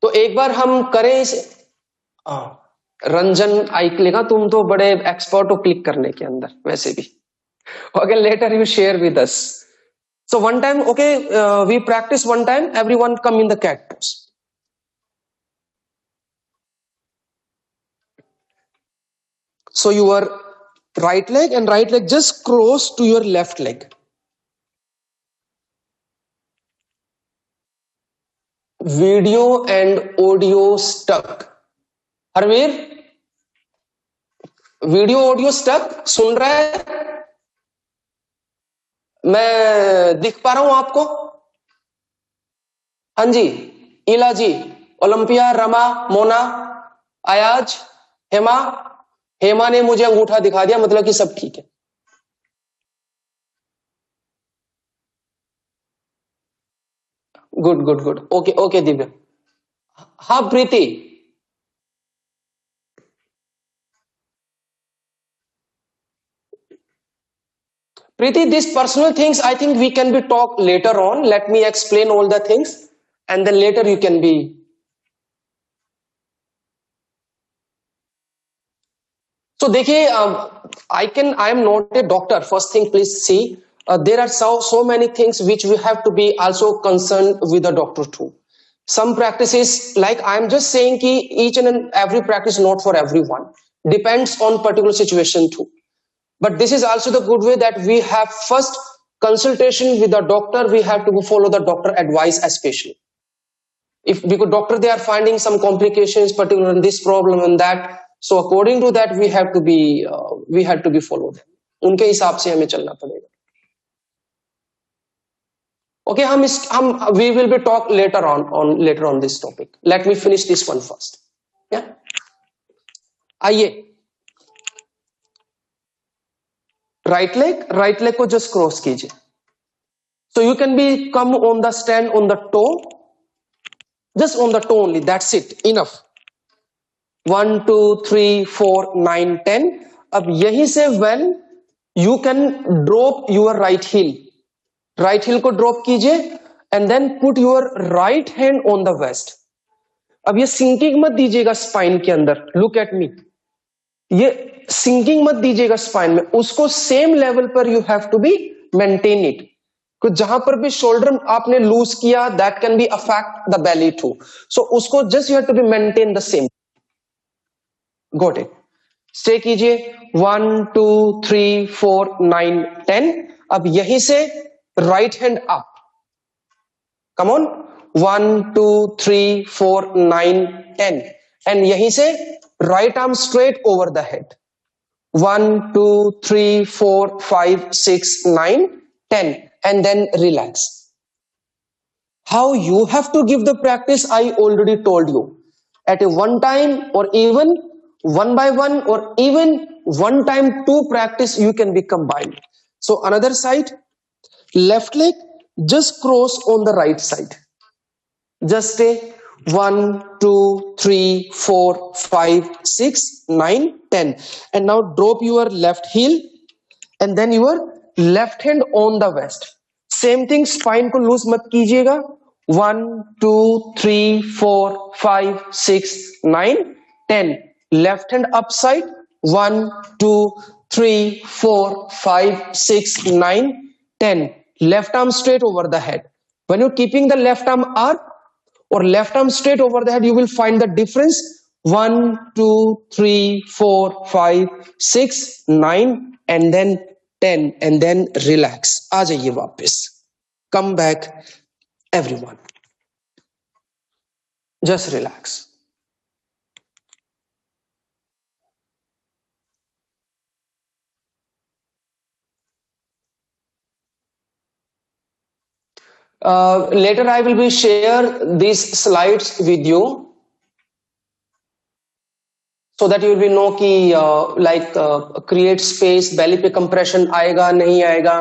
तो एक बार हम करें इसे. रंजन आइक लेगा, तुम तो बड़े एक्सपर्ट हो क्लिक करने के अंदर वैसे भी. Okay, later you share with us. So one time, okay, we practice one time, everyone come in the cat pose. So your right leg and right leg just cross to your left leg. Video and audio stuck. Harveer, video audio stuck सुन रहा है? मैं दिख पा रहा हूं आपको? हाँ जी, इला जी, ओलंपिया, रमा, मोना, अयाज, हेमा. हेमा ने मुझे अंगूठा दिखा दिया, मतलब कि सब ठीक है. Good good good. Okay okay Divya. हाँ प्रीति. Preeti, these personal things I think we can be talk later on. Let me explain all the things and then later you can be So देखिए, I am not a doctor. First thing, please see, there are so many things which we have to be also concerned with the doctor too. Some practices, like I am just saying ki each and every practice not for everyone, depends on particular situation too. But this is also the good way that we have first consultation with the doctor. We have to follow the doctor advice, especially if because doctor they are finding some complications particular in this problem and that, so according to that we have to be followed. उनके हिसाब से हमें चलना पड़ेगा. Okay, हम we will be talk later on this topic. Let me finish this one first. Yeah, आइए, right leg को just cross कीजिए. So you can be come on the stand on the toe, just on the toe only, that's it, enough. 1 2 3 4 9 10. अब यहीं से when you can drop your right heel को drop कीजिए and then put your right hand on the waist. अब ये sinking मत दीजिएगा spine के अंदर, look at me, ये sinking मत दीजिएगा spine में, उसको same level पर you have to be maintain it. तो जहां पर भी शोल्डर आपने लूज किया, that can be affect the belly too. So उसको just you have to be maintain the same. Got it? Stay कीजिए 1 2 3 4 9 10. अब यहीं से right hand up, come on, 1 2 3 4 9 10. And यहीं से right arm straight over the head, 1 2 3 4 5 6 9 10. And then relax. How you have to give the practice, I already told you. At a one time or even one by one or even one time two practice you can be combined. So another side, left leg just cross on the right side. Just stay 1 2 3 4 5 6 9 10. And now drop your left heel and then your left hand on the waist. Same thing, spine को loose मत कीजिएगा. 1 2 3 4 5 6 9 10. Left hand up side, 1 2 3 4 5 6 9 10. Left arm straight over the head. When you're keeping the left arm up or left arm straight over the head, you will find the difference. 1 2 3 4 5 6 9 and then 10 and then relax. आ जाइए वापस. Come back everyone. Just relax. Later I will be share these slides with you so that you will be know कि create space, belly पे compression आएगा नहीं आएगा,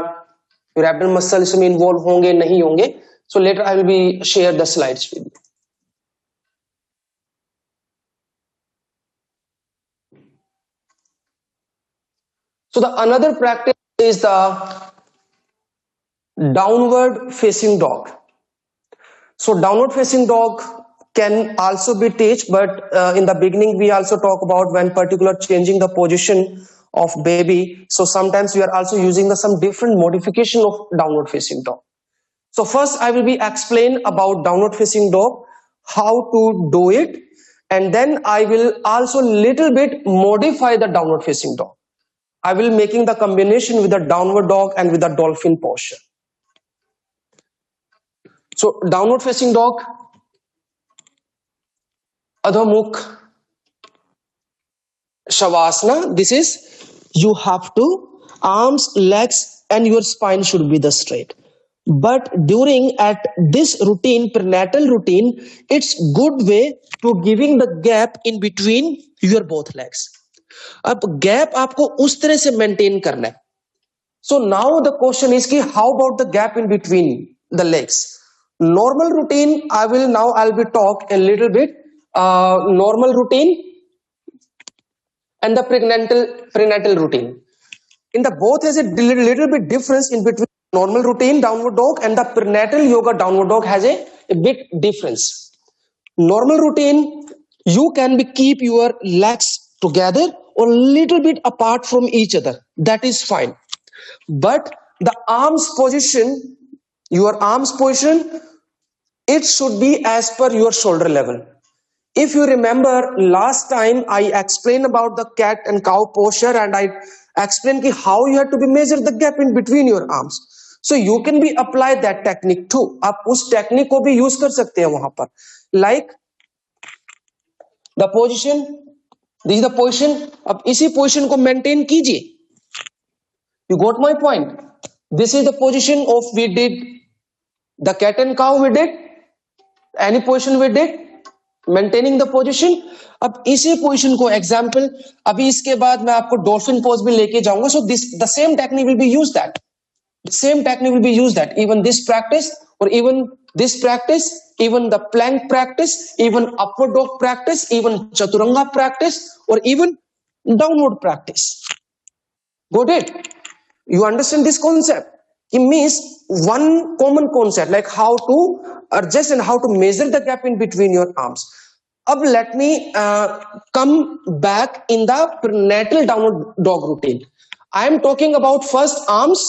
your abdominal muscles में involve होंगे नहीं होंगे. So later I will be share the slides with you. So the another practice is the downward facing dog. So downward facing dog can also be teach, but in the beginning we also talk about when particular changing the position of baby. So sometimes we are also using some different modification of downward facing dog. So first I will be explain about downward facing dog, how to do it, and then I will also little bit modify the downward facing dog. I will making the combination with the downward dog and with the dolphin posture. So downward facing dog, Adho Mukh Shavasana. This is, you have to arms, legs and your spine should be the straight. But during at this routine, prenatal routine, it's good way to giving the gap in between your both legs. अब gap आपको उस तरह से maintain करना है. So now the question is कि how about the gap in between the legs? Normal routine, I'll be talk a little bit. Normal routine and the prenatal routine. In the both has a little bit difference in between normal routine downward dog and the prenatal yoga downward dog has a big difference. Normal routine, you can be keep your legs together or little bit apart from each other, that is fine. But the arms position, your arms position, it should be as per your shoulder level. If you remember, last time I explained about the cat and cow posture, and I explained ki how you have to be measure the gap in between your arms. So you can be apply that technique too. आप उस technique को भी use कर सकते हैं वहां पर. Like the position, this is the position. अब इसी position को maintain कीजिए. You got my point? This is the position of we did the cat and cow. We did any position we did. Maintaining the position. अब इसी position को example, अभी इसके बाद मैं आपको डॉल्फिन पोज भी लेके जाऊंगा. So this the same technique will be used that, same technique will be used that even this practice, or even this practice, even the plank practice, even upward dog practice, even chaturanga practice, or even downward practice. Got it? You understand this concept? It means one common concept, like how to adjust and how to measure the gap in between your arms. Ab let me come back in the prenatal downward dog routine. I am talking about first arms,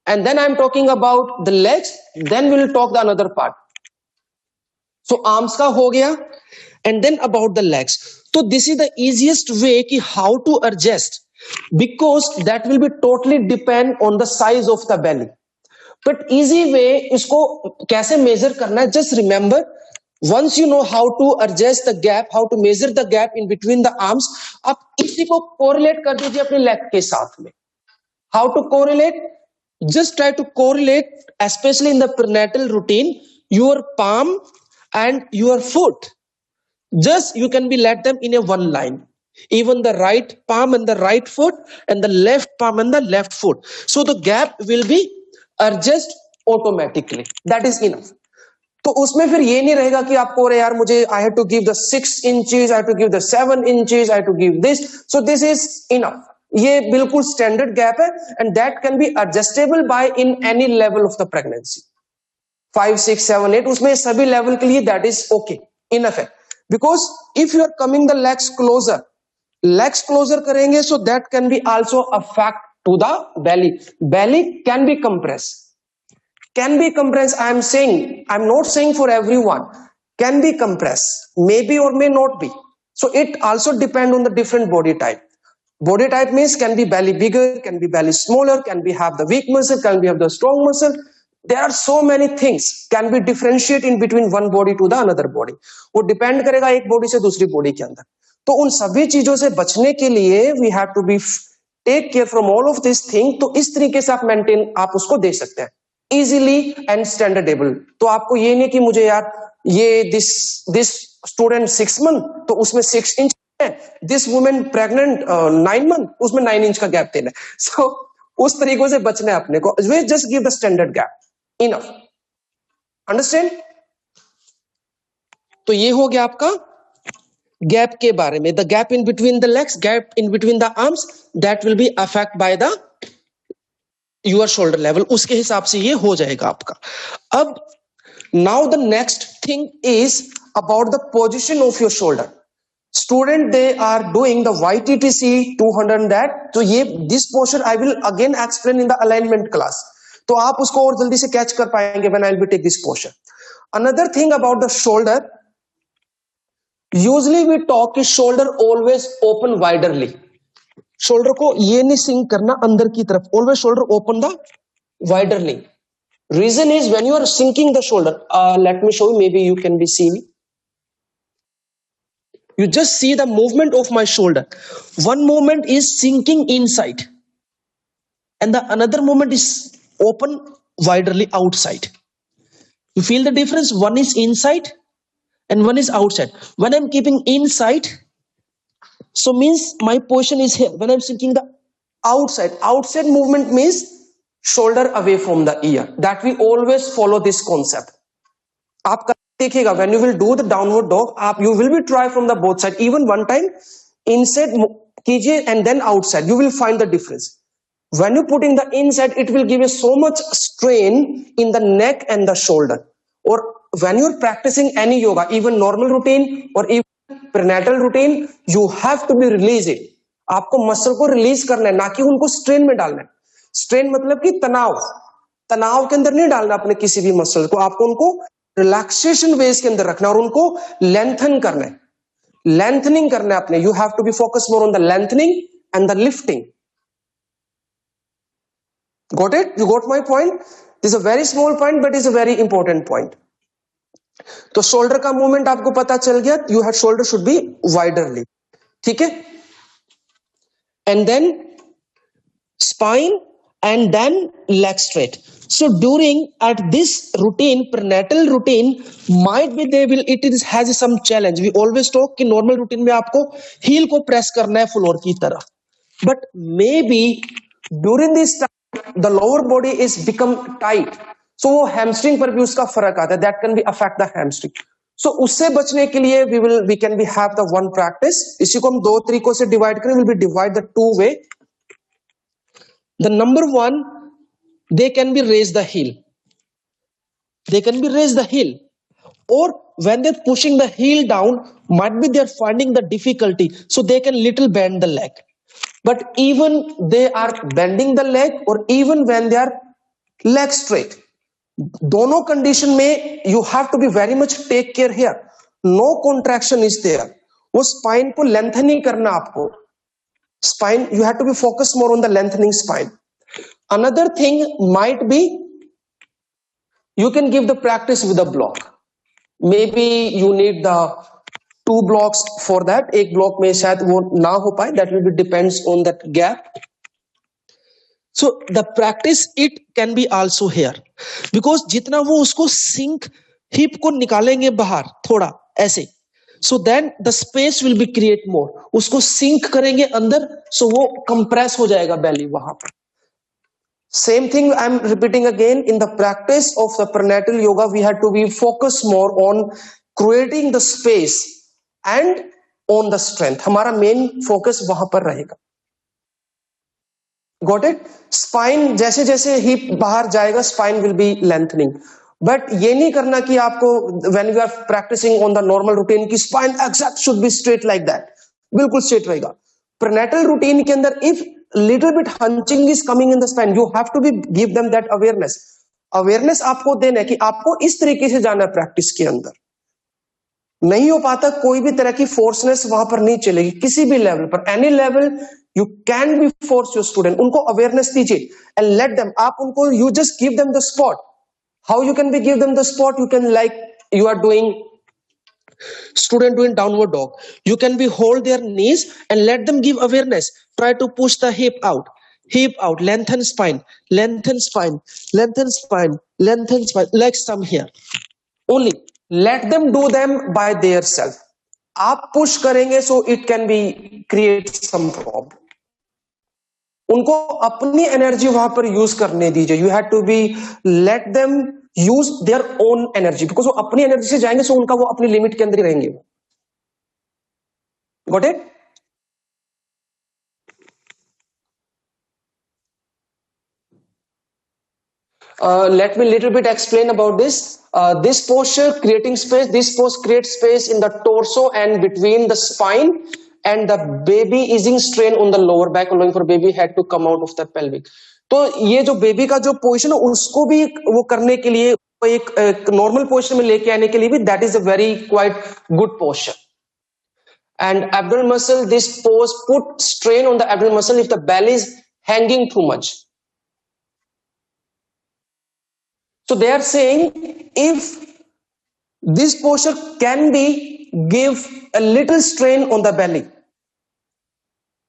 and then I am talking about the legs, then we will talk the another part. So arms ka ho gaya, and then about the legs. So this is the easiest way ki how to adjust, because that will be totally depend on the size of the belly. But easy way इसको कैसे measure करना है, just remember, once you know how to adjust the gap, how to measure the gap in between the arms, आप इसी को correlate कर दीजिए अपने leg के साथ में. How to correlate? Just try to correlate, especially in the prenatal routine, your palm and your foot. Just you can be let them in a one line. Even the right palm and the right foot, and the left palm and the left foot. So the gap will be adjust automatically. That is enough. तो उसमें फिर ये नहीं रहेगा कि आपको अरे यार मुझे I have to give the 6 inches, I have to give the 7 inches, I have to give this. So this is enough. ये बिल्कुल स्टैंडर्ड गैप है, and that can be adjustable by in any level of the pregnancy. 5, 6, 7, 8, उसमें सभी level के लिए that is okay, enough है. Because if you are coming the legs closer करेंगे, so that can be also affect to the belly. Belly can be compressed. Can be compressed. I am saying, I am not saying for everyone. Can be compressed. Maybe or may not be. So it also depend on the different body type. Body type means can be belly bigger, can be belly smaller, can be have the weak muscle, can be have the strong muscle. There are so many things can be differentiate in between one body to the another body. वो depend करेगा एक body से दूसरी body के अंदर. तो उन सभी चीजों से बचने के लिए we have to be take care from all of this thing. तो इस तरीके से आप maintain आप उसको दे सकते हैं easily and standardable. तो आपको ये नहीं कि मुझे यार ये this student 6 month तो उसमें 6 inch है, this woman pregnant 9 month उसमें 9 inch का gap देना है. So उस तरीकों से बचना है अपने को. We just give the standard gap. Enough. Understand? तो ये हो गया आपका गैप के बारे में. The gap in between the legs, gap in between the arms, that will be affected by the your shoulder level. उसके हिसाब से ये हो जाएगा आपका. अब now the next thing is about the position of your shoulder. Student, they are doing the YTTC 200 and that. तो ये this posture I will again explain in the alignment class. तो आप उसको और जल्दी से कैच कर पाएंगे when I will be take this posture. Another thing about the shoulder, usually we talk कि shoulder always open widerly. Shoulder को ये नहीं sink करना अंदर की तरफ. Always shoulder open the widerly. Reason is when you are sinking the shoulder. Let me show you. Maybe you can be see me. You just see the movement of my shoulder. One movement is sinking inside, and the another movement is open widerly outside. You feel the difference? One is inside and one is outside. When I'm keeping inside, so means my position is here. When I'm sinking the outside movement means shoulder away from the ear. That we always follow this concept. आप देखिएगा when you will do the downward dog, you will be try from the both side. Even one time inside कीजिए and then outside. You will find the difference. When you put in the inside, it will give you so much strain in the neck and the shoulder. Or when you're practicing any yoga, even normal routine or even prenatal routine, you have to be releasing. आपको muscle को release करना है, ना कि उनको strain में डालना है। स्ट्रेन मतलब कि तनाव, तनाव के अंदर नहीं डालना अपने किसी भी मसल को, आपको उनको रिलैक्सेशन वेज के अंदर रखना और उनको लेंथन करना है, लेंथनिंग करना है अपने। You have to be focus more on the lengthening and the lifting. Got it? You got my point? This a very small point but is a very important point. तो shoulder का movement आपको पता चल गया, you have shoulder should be widerly, ठीक है। And then spine and then leg straight. So during at this routine, prenatal routine, might be they will it is has some challenge. We always talk कि normal routine में आपको heel को press करना है floor की तरह, but maybe during this time the lower body is become tight, so वो hamstring पर भी उसका फर्क आता है, that can be affect the hamstring. So उससे बचने के लिए we can be have the one practice. इसी को हम दो तरीकों से divide करें, will be divide the two way. The number one, they can be raise the heel. They can be raise the heel. Or when they're pushing the heel down, might be they're finding the difficulty. So they can little bend the leg. But even they are bending the leg or even when they are leg straight, दोनों condition में you have to be very much take care here. No contraction is there. वो spine को lengthening करना आपको. Spine, you have to be focused more on the lengthening spine. Another thing might be you can give the practice with a block. Maybe you need the 2 blocks for that. एक block में शायद वो ना हो पाए. That will be depends on that gap. So the practice it can be also here because जितना वो उसको sink hip को निकालेंगे बाहर थोड़ा ऐसे. So then the space will be create more. उसको sink करेंगे अंदर, so वो compress हो जाएगा belly वहां पर. Same thing I'm repeating again, in the practice of the prenatal yoga we have to be focused more on creating the space and on the strength. हमारा main focus वहां पर रहेगा. Got it? Spine जैसे जैसे hip बाहर जाएगा spine will be lengthening. But ये नहीं करना कि आपको when you are practicing on the normal routine की spine exact should be straight like that. बिल्कुल straight रहेगा. Prenatal routine के अंदर if little bit hunching is coming in the spine, you have to be give them that awareness. Awareness आपको देना है कि आपको इस तरीके से जाना है प्रैक्टिस के अंदर. नहीं हो पाता, कोई भी तरह की फोर्सनेस वहां पर नहीं चलेगी किसी भी लेवल पर. Any level you can B force your student. उनको अवेयरनेस दीजिए एंड लेट देम. आप उनको you just give them the spot. How you can be give them the spot? You can like you are doing student doing downward dog, you can be hold their knees and let them give awareness. Try to push the hip out, lengthen spine, lengthen spine, lengthen spine, lengthen spine, like some here. Only let them do them by their self. आप push करेंगे so it can be create some problem. उनको अपनी energy वहां पर use करने दीजिए. You have to be let them use their own energy because वो अपनी एनर्जी से जाएंगे, सो उनका वो अपनी लिमिट के अंदर ही रहेंगे. Got it? Let me little bit explain about this. This posture creating space, this pose creates space in the torso and between the spine, and the baby easing strain on the lower back, allowing for baby head to come out of the pelvic. तो ये जो baby का जो position है उसको भी वो करने के लिए एक नॉर्मल पोजिशन में लेके आने के लिए भी that is a very quite good posture. And abdominal muscle, this pose put strain on the abdominal muscle if the belly is hanging too much. So they are saying if this posture can be give a little strain on the belly,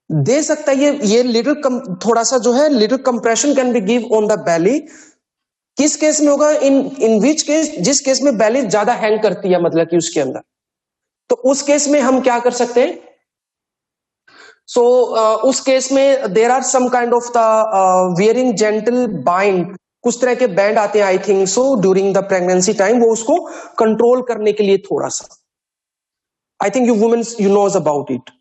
दे सकता है ये little थोड़ा सा जो है little compression can be give on the belly. किस case में होगा? इन विच केस? जिस केस में बेली ज्यादा हैंग करती है मतलब कि उसके अंदर, तो उस केस में हम क्या कर सकते हैं? सो उस केस में there are some kind of the wearing gentle bind, कुछ तरह के बैंड आते हैं I think so during the pregnancy time, वो उसको कंट्रोल करने के लिए थोड़ा सा. I think you women's you knows about it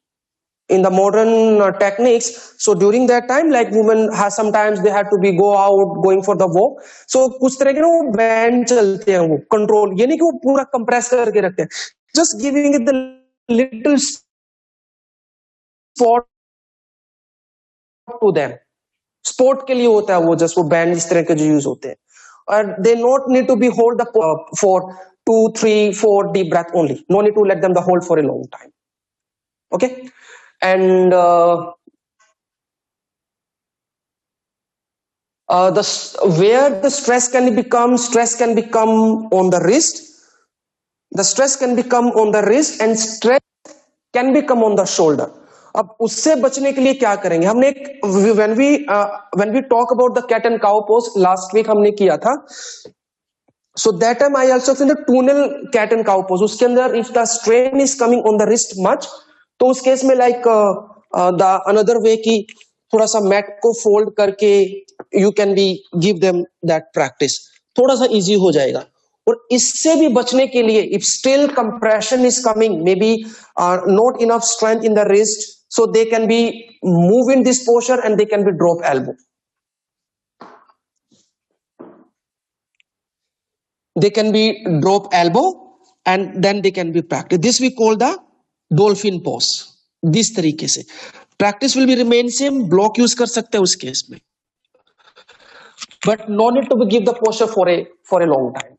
in the modern techniques. So during that time like women has sometimes they have to be go out going for the walk, so कुछ तरह के ना वो band चलते हैं, वो control, ये नहीं कि वो पूरा कंप्रेस करके रखते हैं, just giving it the little spot to them, sport के लिए होता है वो, जस्ट वो बैंड इस तरह के जो यूज होते हैं, और they not need to be hold the for 2 3 4 deep breath only, no need to let them the hold for a long time. Okay, and where the stress can become on the wrist, the stress can become on the wrist and stress can become on the shoulder. अब उससे बचने के लिए क्या करेंगे, हमने एक when we talk about the cat and cow pose last week हमने किया था, so that time I also in the tunnel cat and cow pose, उसके अंदर if the strain is coming on the wrist much, तो उस case में like the another way कि थोड़ा सा मैट को फोल्ड करके you can be give them that practice, थोड़ा सा इजी हो जाएगा. और इससे भी बचने के लिए if still compression is coming, maybe not enough strength in the wrist, so they can be move in this posture and they can be drop elbow. They can be drop elbow and then they can be practice. This we call the dolphin pose. This तरीके से practice will be remain same. Block use कर सकते हैं उस case में, but no need to give the posture for a long time.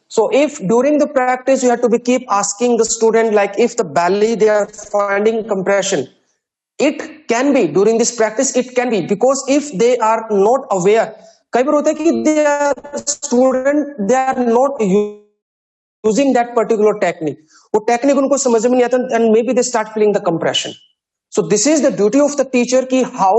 So if during the practice you have to be keep asking the student, like if the belly they are finding compression, it can be during this practice, it can be because if they are not aware, कई बार होता है कि they are student, they are not using that particular technique, वो technique उनको समझ में नहीं आता and maybe they start feeling the compression. So this is the duty of the teacher कि how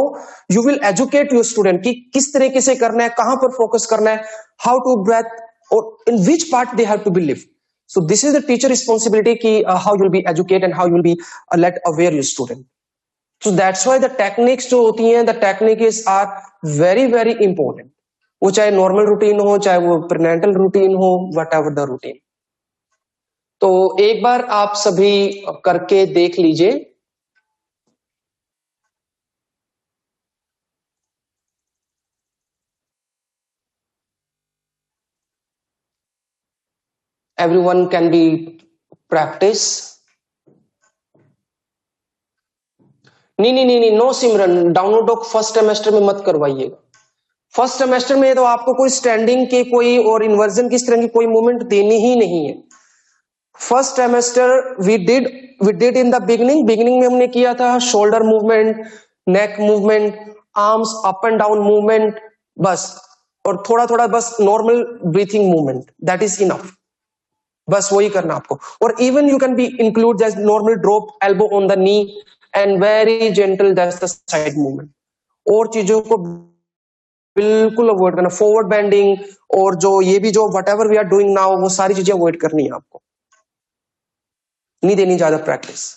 you will educate your student कि किस तरीके से करना है, कहां पर focus करना है, how to breath or in which part they have to be lift. So this is the teacher responsibility कि how you will be educate and how you will be let aware your student. So that's why the techniques जो होती हैं, the techniques are very very important. वो चाहे normal routine हो, चाहे वो prenatal routine हो, whatever the routine. तो एक बार आप सभी करके देख लीजिए. Everyone can be practice. नहीं, नो सिमरन, डाउनलोड डॉक फर्स्ट सेमेस्टर में मत करवाइएगा. फर्स्ट सेमेस्टर में तो आपको कोई स्टैंडिंग के कोई और इन्वर्जन किस तरह की कोई मूवमेंट देनी ही नहीं है. First semester we did in the beginning में हमने किया था shoulder movement, neck movement, arms up and down movement, बस, और थोड़ा थोड़ा बस normal breathing movement, that is enough. बस वही करना आपको. और even you can be include just normal drop elbow on the knee and very gentle that's the side movement. और चीजों को बिल्कुल अवॉइड करना, फॉरवर्ड बेंडिंग और जो ये भी जो whatever we are doing now, वो सारी चीजें अवॉइड करनी है आपको, नहीं देनी ज्यादा प्रैक्टिस.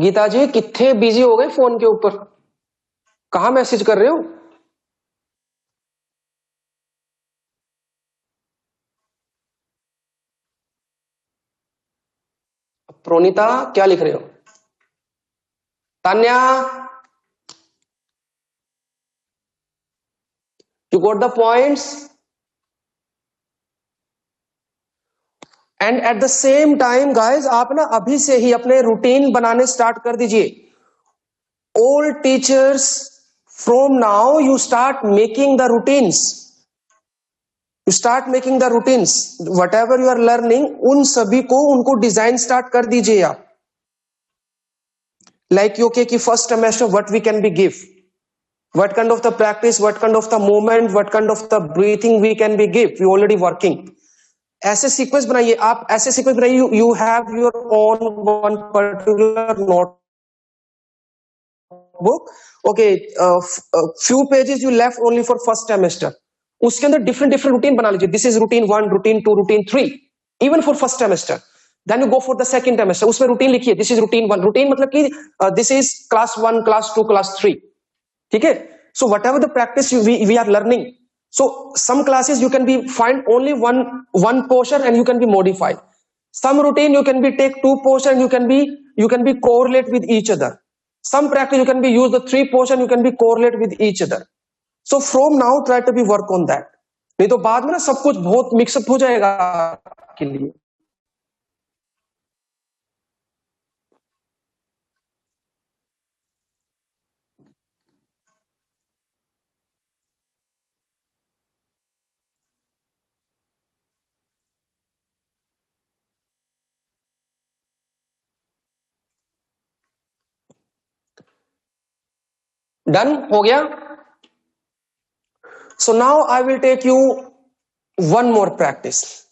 गीता जी कितने बिजी हो गए फोन के ऊपर, कहां मैसेज कर रहे हो? प्रोनीता क्या लिख रहे हो? Tanya, you got the points? And at the same time guys, आप ना अभी से ही अपने रूटीन बनाने स्टार्ट कर दीजिए. All teachers from now you start making the routines, you start making the routines, whatever you are learning, उन सभी को उनको डिजाइन स्टार्ट कर दीजिए आप. लाइक ओके कि first semester what we can be give, what kind of the practice, what kind of the movement, what kind of the breathing we can be give, we already working. ऐसे sequence बनाइए आप, ऐसे sequence बनाइए. you have your own one particular notebook, okay, few pages you left only for first semester, उसके अंदर different routine बना लीजिए. this is routine 1, routine 2, routine 3, even for first semester. then you go for the second semester, उसमें routine लिखिए. this is routine 1, routine मतलब कि this is class 1, class 2, class 3, ठीक है. so whatever the practice we are learning, so some classes you can be find only one portion and you can be modified. Some routine you can be take 2 portion, you can be correlate with each other. some practice you can be use the three portion, you can be correlate with each other. So from now try to be work on that, नहीं तो बाद में ना सब कुछ बहुत mix up हो जाएगा आपके लिए. डन हो गया. So now I will take you one more practice.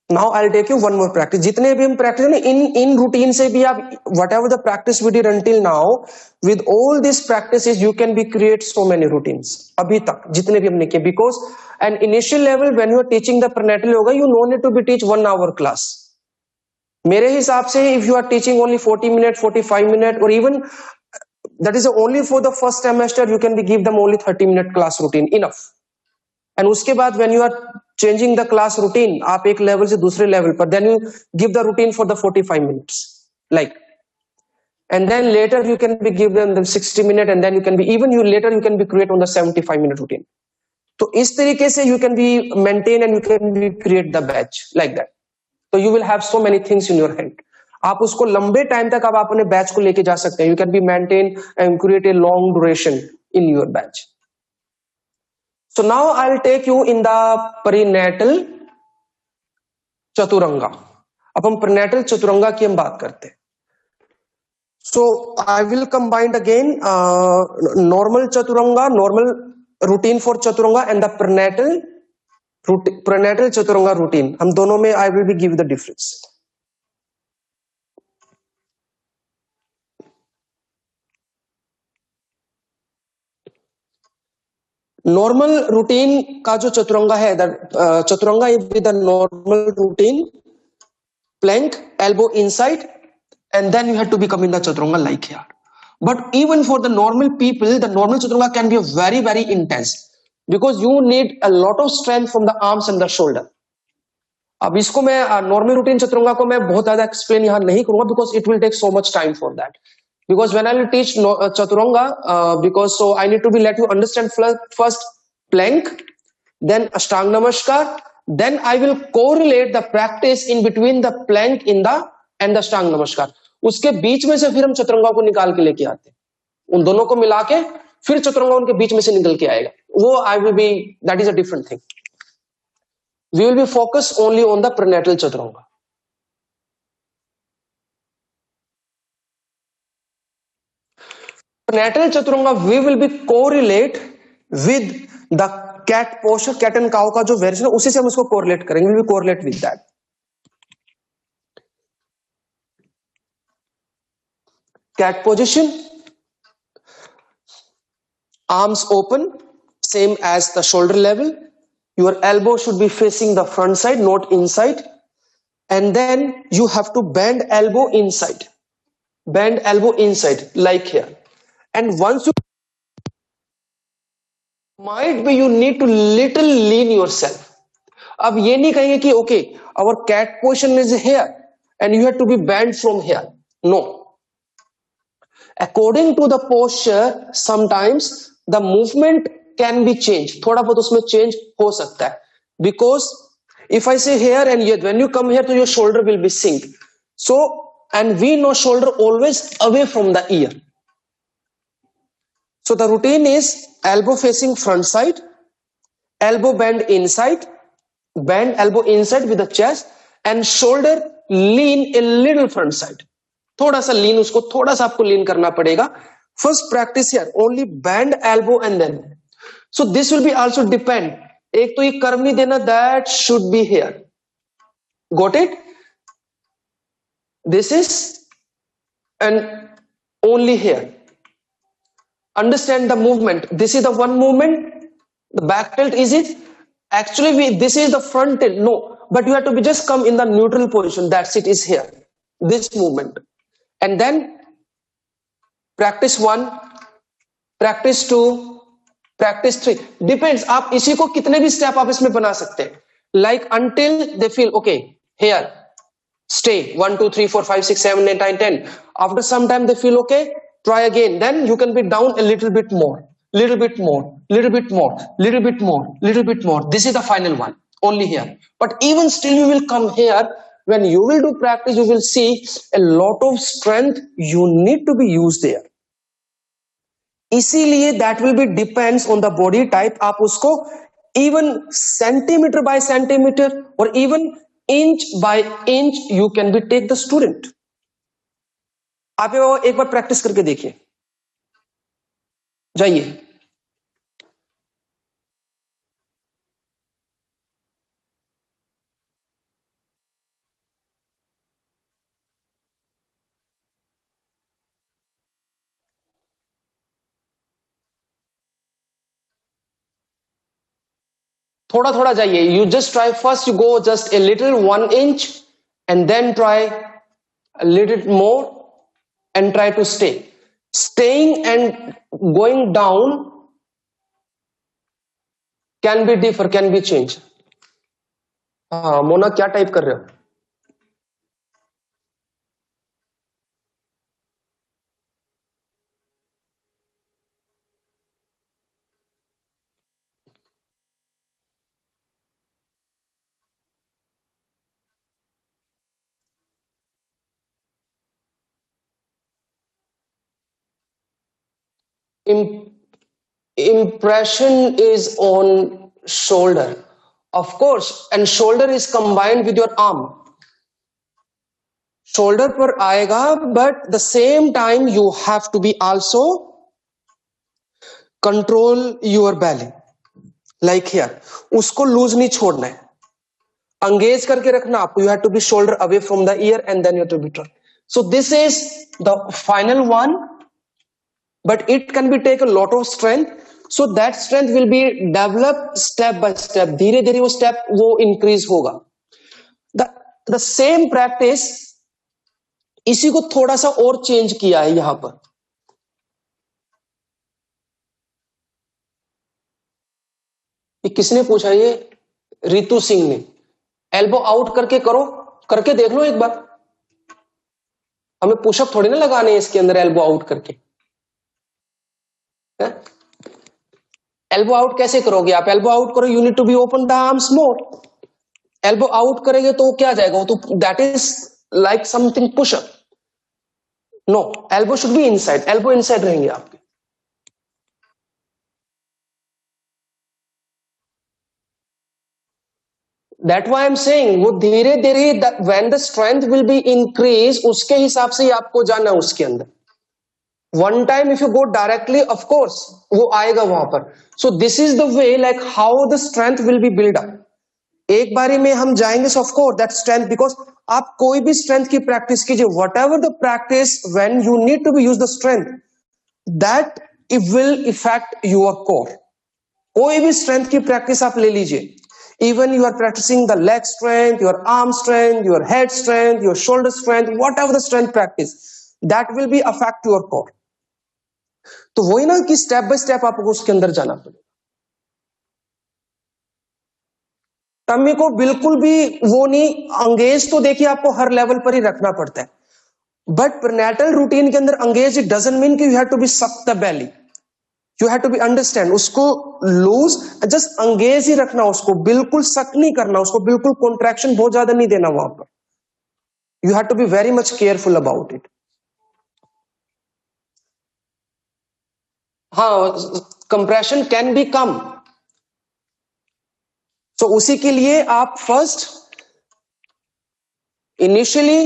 Now I'll take you one more practice. जितने भी हम practice ना in routine से भी आप whatever the practice we did until now, with all these practices you can be create so many routines. अभी तक जितने भी हमने किए, because an initial level when you are teaching the prenatal yoga, you no need to be teach 1 hour class. मेरे हिसाब से if you are teaching only 40 minutes, 45 minutes, or even that is only for the first semester, you can be give them only 30-minute class routine enough. And उसके बाद when you are changing the class routine, आप एक level से दूसरे level पर, then you give the routine for the 45 minutes, like, and then later you can be give them the 60 minute, and then you can be even you later you can be create on the 75-minute routine. तो इस तरीके से you can be maintain and you can be create the batch like that. So you will have so many things in your hand. आप उसको लंबे time तक आप अपने बैच को लेके जा सकते हैं. You can be maintain and create a long duration in your batch. So now I'll take you in the prenatal chaturanga. अब हम prenatal chaturanga की हम बात करते हैं. So I will combine again normal chaturanga, normal routine for chaturanga, and the prenatal chaturanga routine. हम दोनों में I will be give the difference. Normal routine का जो चतुरंगा है, chaturanga with the normal routine, plank, elbow inside, and then you have to become in the chaturanga like here. But even for the normal people, the normal chaturanga can be very very intense because you need a lot of strength from the arms and the shoulder. अब इसको मैं normal routine Chaturanga को मैं बहुत ज्यादा explain यहाँ नहीं करूंगा because it will take so much time for that. Because when I will teach chaturanga, because so I need to be let you understand first plank, then ashtanga namaskar, then I will correlate the practice in between the plank in the and the ashtanga namaskar. उसके बीच में से फिर हम चतुरंगा को निकाल के लेके आते हैं, उन दोनों को मिला के फिर चतुरंगा उनके बीच में से निकल के आएगा. वो I will be, that is a different thing. We will be focused only on the prenatal chaturanga. Prenatal chaturanga we will be correlate with the cat posture, cat and cow का जो version है उसी से हम उसको correlate करेंगे. We will correlate with that. Cat position, arms open, same as the shoulder level. Your elbow should be facing the front side, not inside. And then you have to bend elbow inside. Bend elbow inside like here. And once you might be you need to little lean yourself. अब ये नहीं कहेंगे कि okay, our cat position is here and you have to be bent from here. No. According to the posture, sometimes the movement can be changed. थोड़ा बहुत उसमें change हो सकता है. Because if I say here and here, when you come here, तो your shoulder will be sink. So, and we know shoulder always away from the ear. So the routine is elbow facing front side, elbow bend inside, bend elbow inside with the chest, and shoulder lean a little front side. थोड़ा सा lean, उसको थोड़ा सा आपको lean करना पड़ेगा. First practice here, only bend elbow and then. So this will be also depend. एक तो ये कर्व नहीं देना, that should be here. Got it? This is and only here. Understand the movement. This is the one movement. The back tilt is it? Actually, this is the front tilt. No, but you have to be just come in the neutral position. That's it is here. This movement. And then practice 1, practice 2, practice 3. Depends. आप इसी को कितने भी step आप इसमें बना सकते हैं. Like until they feel okay here. stay 1 2 3 4 5 6 7 8 9 10. After some time they feel okay, try again, then you can be down a little bit more, little bit more, little bit more, little bit more, little bit more. This is the final one only here. But even still you will come here, when you will do practice you will see a lot of strength you need to be used there. इसीलिए that will be depends on the body type. आप उसको even centimeter by centimeter or even inch by inch you can be take the student. आप एक बार practice करके देखिए, जाइए. थोड़ा थोड़ा जाइए. You just try first, you go just a little 1 inch and then try a little more and try to stay. Staying and going down can be differ, can be changed. हाँ मोना क्या type कर रहे हो? Impression is on shoulder, of course, and shoulder is combined with your arm. Shoulder पर आएगा, but the same time you have to be also control your belly, like here. उसको loose नहीं छोड़ना है, engage करके रखना आपको. You have to be shoulder away from the ear and then you have to be turn. So this is the final one, but it can be take a lot of strength. So that strength will be developed step by step. धीरे धीरे वो step वो increase होगा. The same practice इसी को थोड़ा सा और चेंज किया है यहां पर. ये किसने पूछा? ये रितु सिंह ने. एल्बो आउट करके करो, करके देख लो एक बार. हमें पुशअप थोड़ी ना लगाने हैं इसके अंदर एल्बो आउट करके. एल्बो आउट कैसे करोगे आप? एल्बो आउट करो, you need to be open the arms more. Elbow out करेंगे तो क्या जाएगा? वो तो that is like something pushup. No, elbow should be inside. Elbow inside रहेंगे आपके. That why I am saying वो धीरे धीरे when the strength will be increase उसके हिसाब से ही आपको जाना है उसके अंदर. One time if you go directly of course वो आएगा वहां पर. So this is the way like how the strength will be build up. एक बारी में हम जाएंगे of course that strength, because आप कोई भी स्ट्रेंथ की प्रैक्टिस कीजिए, whatever the practice when you need to be use the strength that it will effect your core. कोई भी स्ट्रेंथ की प्रैक्टिस आप ले लीजिए, even you are practicing the leg strength, your arm strength, your head strength, your shoulder strength, whatever the strength practice, that will be affect your core. तो वही ना कि स्टेप बाय स्टेप आपको उसके अंदर जाना पड़ेगा. टम्मी को बिल्कुल भी वो नहीं, अंगेज तो देखिए आपको हर लेवल पर ही रखना पड़ता है, बट प्रेनेटल रूटीन के अंदर अंगेज इट डजंट मीन कि you have to be suck the belly. You have to be understand, उसको लूज जस्ट अंगेज ही रखना, उसको बिल्कुल सक नहीं करना, उसको बिल्कुल कॉन्ट्रैक्शन बहुत ज्यादा नहीं देना वहां पर. You have to be very much careful about it. हाँ, कंप्रेशन कैन बी कम. सो उसी के लिए आप first initially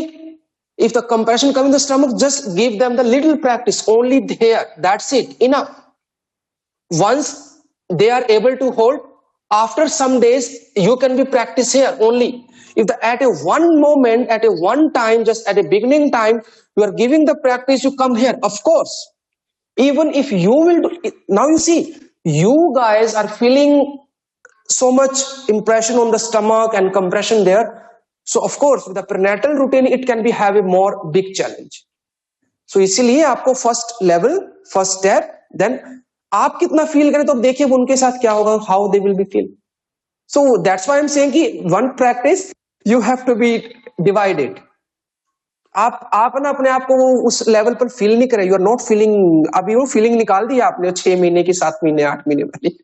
if the compression come in the stomach, just give them the little practice only there, that's it, enough. Once they are able to hold, after some days you can be practice here only. If the at a one moment, at a one time, just at a beginning time you are giving the practice, you come here, of course, even if you will do it, now you see you guys are feeling so much impression on the stomach and compression there. So of course with the prenatal routine it can be have a more big challenge. So इसीलिए आपको first level, first step, then आप कितना feel करें तो देखिए उनके साथ क्या होगा, how they will be feel. So that's why I'm saying कि one practice you have to be divided. आप ना अपने आप को उस लेवल पर फील नहीं करे, यू आर नॉट फीलिंग, अभी वो फीलिंग निकाल दी आपने 6 महीने की, 7 महीने, 8 महीने वाली।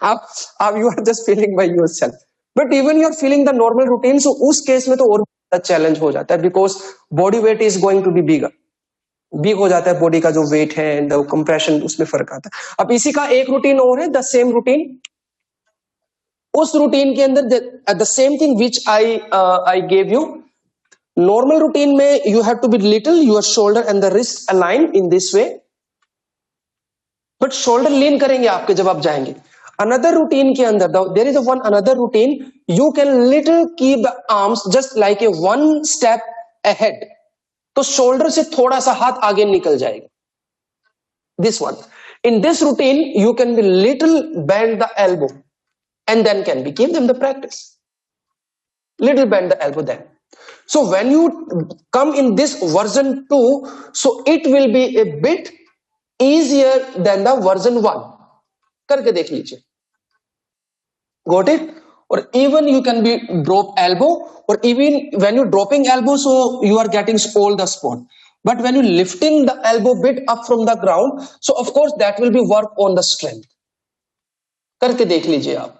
आप you are just feeling by yourself, but even you are feeling the normal routine, so उस केस में तो और चैलेंज हो जाता है, because body weight is going to be bigger, big हो जाता है बॉडी का जो वेट है एंड कंप्रेशन, उसमें फर्क आता है। अब इसी का एक रूटीन और है, द सेम रूटीन। उस रूटीन के अंदर the same thing which I gave you. Normal routine में you have to be little your shoulder and the wrist align in this way, but shoulder lean करेंगे आपके जब आप जाएंगे। अनदर रूटीन के अंदर there is one another routine, you can little keep the arms just like a one step ahead, तो shoulder से थोड़ा सा हाथ आगे निकल जाएगा। This one, in this routine you can be little bend the elbow and then can be give them the practice, little bend the elbow then. So when you come in this version 2, so it will be a bit easier than the version 1. करके देख लीजिए, got it? Or even you can be drop elbow, or even when you dropping elbow, so you are getting all the spot, but when you lifting the elbow bit up from the ground, so of course that will be work on the strength. करके देख लीजिए आप।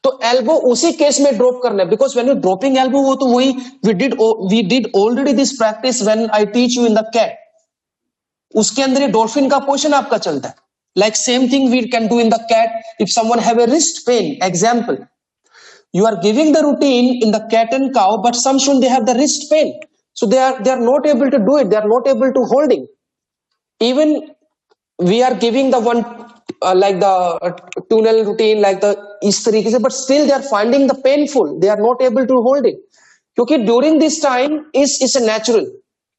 तो elbow उसी case में drop करना है, because when you dropping elbow, वो तो वही we did already this practice when I teach you in the cat, उसके अंदर ये डॉल्फिन का पोर्शन आपका चलता है। Like same thing we can do in the cat if someone have a wrist pain, example you are giving the routine in the cat and cow, but some students they have the wrist pain, so they are not able to do it, they are not able to holding. Even we are giving the one like the tunnel routine like the इस तरीके से, but still they are finding the painful, they are not able to hold it, क्योंकि during this time is a natural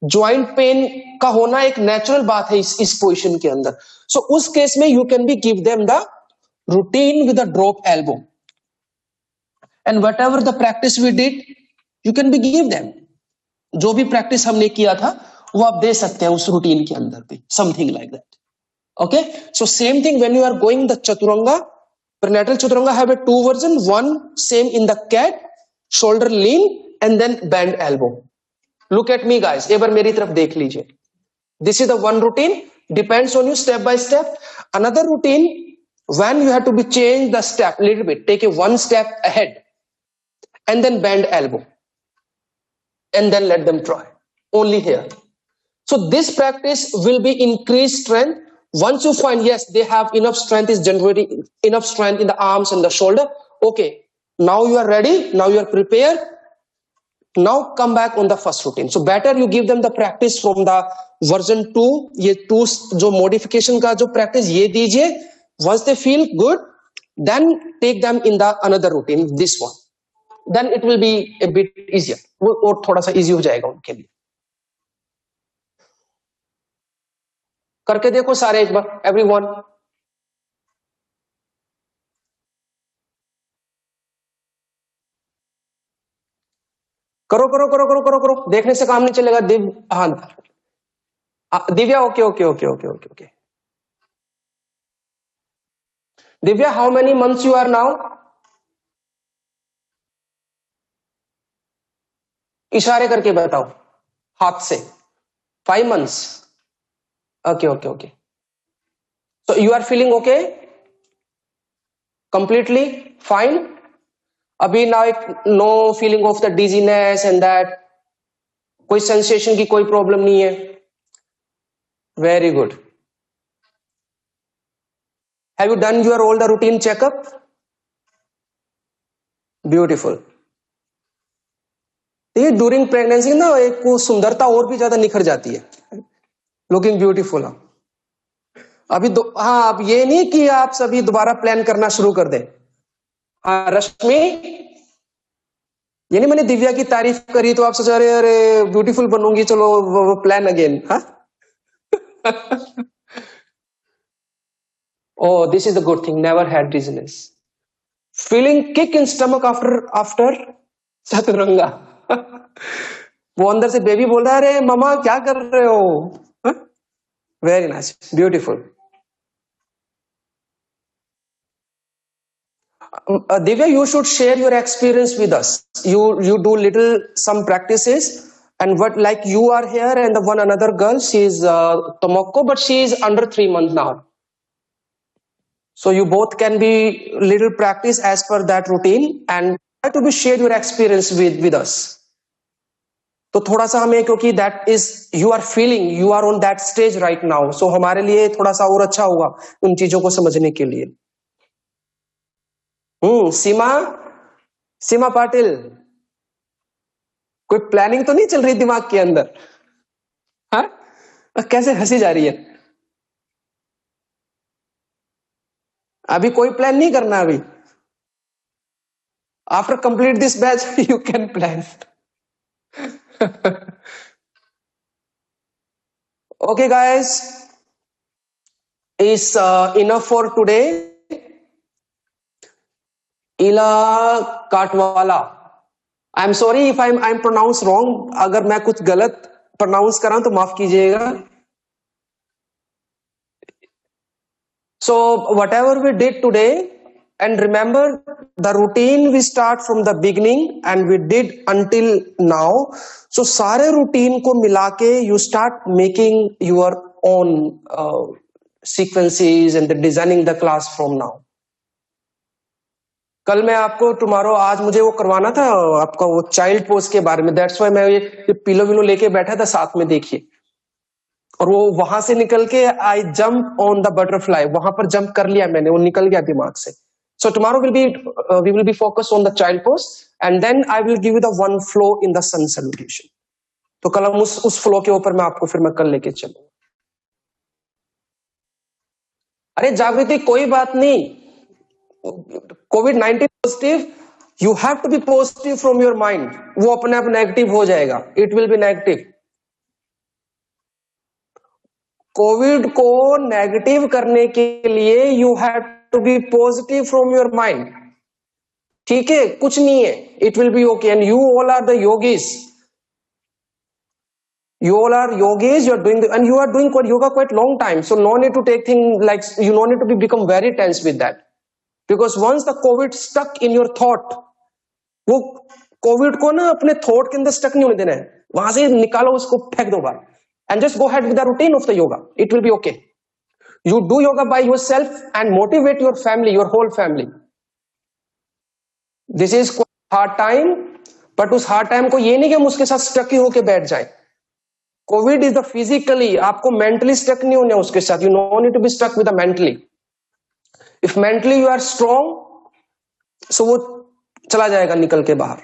joint pain का होना एक natural बात है इस पोजीशन के अंदर। so उस केस में you can be give them the routine with a drop elbow, and whatever the practice we did you can be give them, जो भी प्रैक्टिस हमने किया था वो आप दे सकते हैं उस रूटीन के अंदर भी, something like that. Okay, so same thing when you are going the chaturanga, prenatal chaturanga have a two version, one same in the cat, shoulder lean and then bend elbow. Look at me guys, एक बार मेरी तरफ देख लीजिए, this is the one routine, depends on you step by step. Another routine when you have to be change the step little bit, take a one step ahead and then bend elbow and then let them try only here. So this practice will be increased strength. Once you find yes they have enough strength, is generating enough strength in the arms and the shoulder, okay, now you are ready, now you are prepared, now come back on the first routine. So better you give them the practice from the version 2, ये 2 जो modification का जो practice ये दीजिए, once they feel good then take them in the another routine, this one, then it will be a bit easier, और थोड़ा सा easy हो जाएगा उनके लिए। करके देखो सारे एक बार, एवरीवन। करो करो करो करो करो करो, देखने से काम नहीं चलेगा। हाँ Divya, okay okay okay okay okay okay. Divya, how many months you are now? इशारे करके बताओ हाथ से। 5 months, okay okay okay, so you are feeling okay, completely fine अभी now, no feeling of the dizziness and that, कोई sensation की कोई problem नहीं है, very good. Have you done your all the routine checkup? Beautiful. ये during pregnancy ना एक को सुंदरता और भी ज्यादा निखर जाती है, लुकिंग ब्यूटीफुल। अभी हाँ, अब ये नहीं कि आप सभी दोबारा प्लान करना शुरू कर दें। हाँ रश्मि, ये नहीं मैंने दिव्या की तारीफ करी तो आप सोच रहे अरे ब्यूटीफुल बनूंगी, चलो वो प्लान अगेन। हाँ oh, this is the good thing, never had dizziness, feeling kick in stomach after chaturanga वो अंदर से बेबी बोल रहा है अरे ममा क्या कर रहे हो। Very nice, beautiful. Divya, you should share your experience with us. You do little some practices and what, like you are here and the one another girl, she is Tomoko, but she is under 3 months now. So you both can be little practice as per that routine and try to be share your experience with us. तो थोड़ा सा हमें, क्योंकि that is you are feeling, you are on that stage right now, so हमारे लिए थोड़ा सा और अच्छा होगा उन चीजों को समझने के लिए. सीमा, सीमा पाटिल, कोई प्लानिंग तो नहीं चल रही दिमाग के अंदर? हाँ, कैसे हंसी जा रही है? अभी कोई प्लान नहीं करना अभी? After complete this batch you can plan. Okay guys, is enough for today. Ila Katwala, I'm sorry if I'm pronounce wrong. अगर मैं कुछ गलत pronounce करा तो माफ कीजिएगा. So whatever we did today, and remember the routine we start from the beginning and we did until now. So सारे routine को मिला के you start making your own sequences and designing the class from now. कल मैं आपको tomorrow, आज मुझे वो करवाना था आपका वो child pose के बारे में, that's why मैं ये पिलो विलो लेके बैठा था साथ में, देखिए. और वो वहां से निकल के I jump on the butterfly, वहां पर जंप कर लिया मैंने, वो निकल गया दिमाग से. So tomorrow we will be focus on the child pose and then I will give you the one flow in the sun salutation. तो कल हम उस फ्लो के ऊपर मैं आपको फिर मैं कल लेके चलूंगा. अरे जागृति, कोई बात नहीं, कोविड-19 positive, you have to be positive from your mind. वो अपने आप नेगेटिव हो जाएगा, it will be negative. COVID को नेगेटिव करने के लिए you have to be positive from your mind. ठीक है, कुछ नहीं है, it will be okay. And you all are the yogis, you all are yogis, you are doing and you are doing yoga quite long time, so no need to take thing like, you no need to become very tense with that, because once the covid stuck in your thought, वो covid को ना अपने thought के अंदर stuck नहीं होने देना है, वहां से निकालो उसको, फेंक दो बाहर, and just go ahead with the routine of the yoga. It will be okay. You do yoga by yourself and motivate your family, your whole family. This is hard time, but उस hard time को ये नहीं कि हम उसके साथ stuck ही होके बैठ जाए. कोविड इज द फिजिकली, आपको मेंटली स्टक नहीं होना उसके साथ. You no need to be stuck with the mentally. If mentally you are strong, so वो चला जाएगा निकल के बाहर,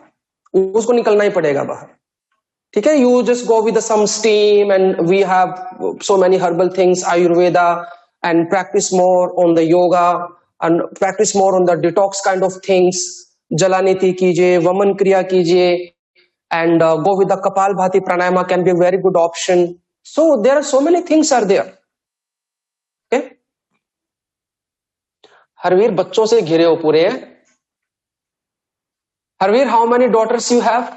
उसको निकलना ही पड़ेगा बाहर. ठीक है, you just go with some steam and we have so many herbal things, Ayurveda, and practice more on the yoga and practice more on the detox kind of things. जलानीति कीजिए, वमन क्रिया कीजिए, and go with the Kapalbhati pranayama can be a very good option. So there are so many things are there. Okay, Harvir बच्चों से घिरे हो पूरे हैं. Harveer, how many daughters you have?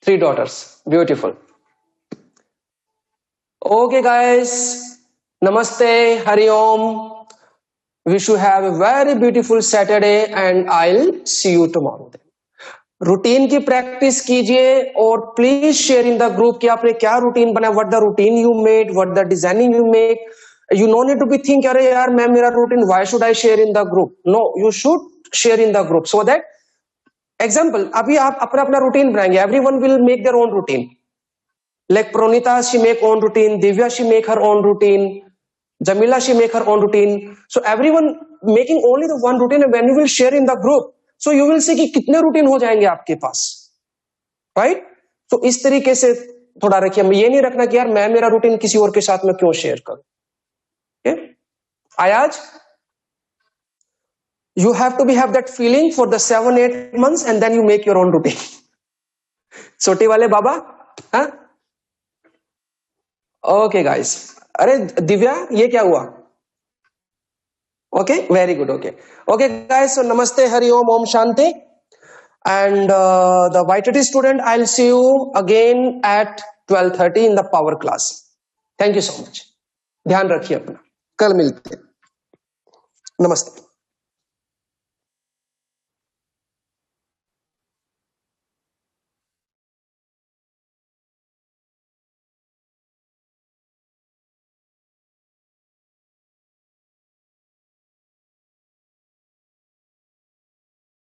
3 daughters. Beautiful. Okay guys, namaste, hari om. Wish you have a very beautiful Saturday and I'll see you tomorrow. Routine की practice कीजिए और please share in the group कि आपने क्या routine बनाया, what the routine you made, what the designing you make. You no need to be think, अरे यार मैं मेरा रूटीन, why should I share in the group? No, you should share in the group so that, example, अभी आप अपना अपना routine बनाएंगे, everyone will make their own routine. Like प्रोनीता, she make own routine, Divya, she make her own routine, Jamila, she make her own routine. So everyone making only the one routine, and when you will share in the group, so you will see कि कितने routine हो जाएंगे आपके पास, right? So इस तरीके से थोड़ा रखिए. ये नहीं रखना कि यार मैं मेरा routine किसी और के साथ में क्यों share करूं. Okay? Ayaz, you have to have that feeling for the 7-8 months and then you make your own routine. छोटे वाले बाबा, हाँ? Okay guys. अरे दिव्या, ये क्या हुआ? Okay, very good. Okay okay guys, so namaste, Hari Om, Om shanti. And the YTT student, I will see you again at 12:30 in the power class. Thank you so much. ध्यान रखिए अपना, कल मिलते हैं. नमस्ते.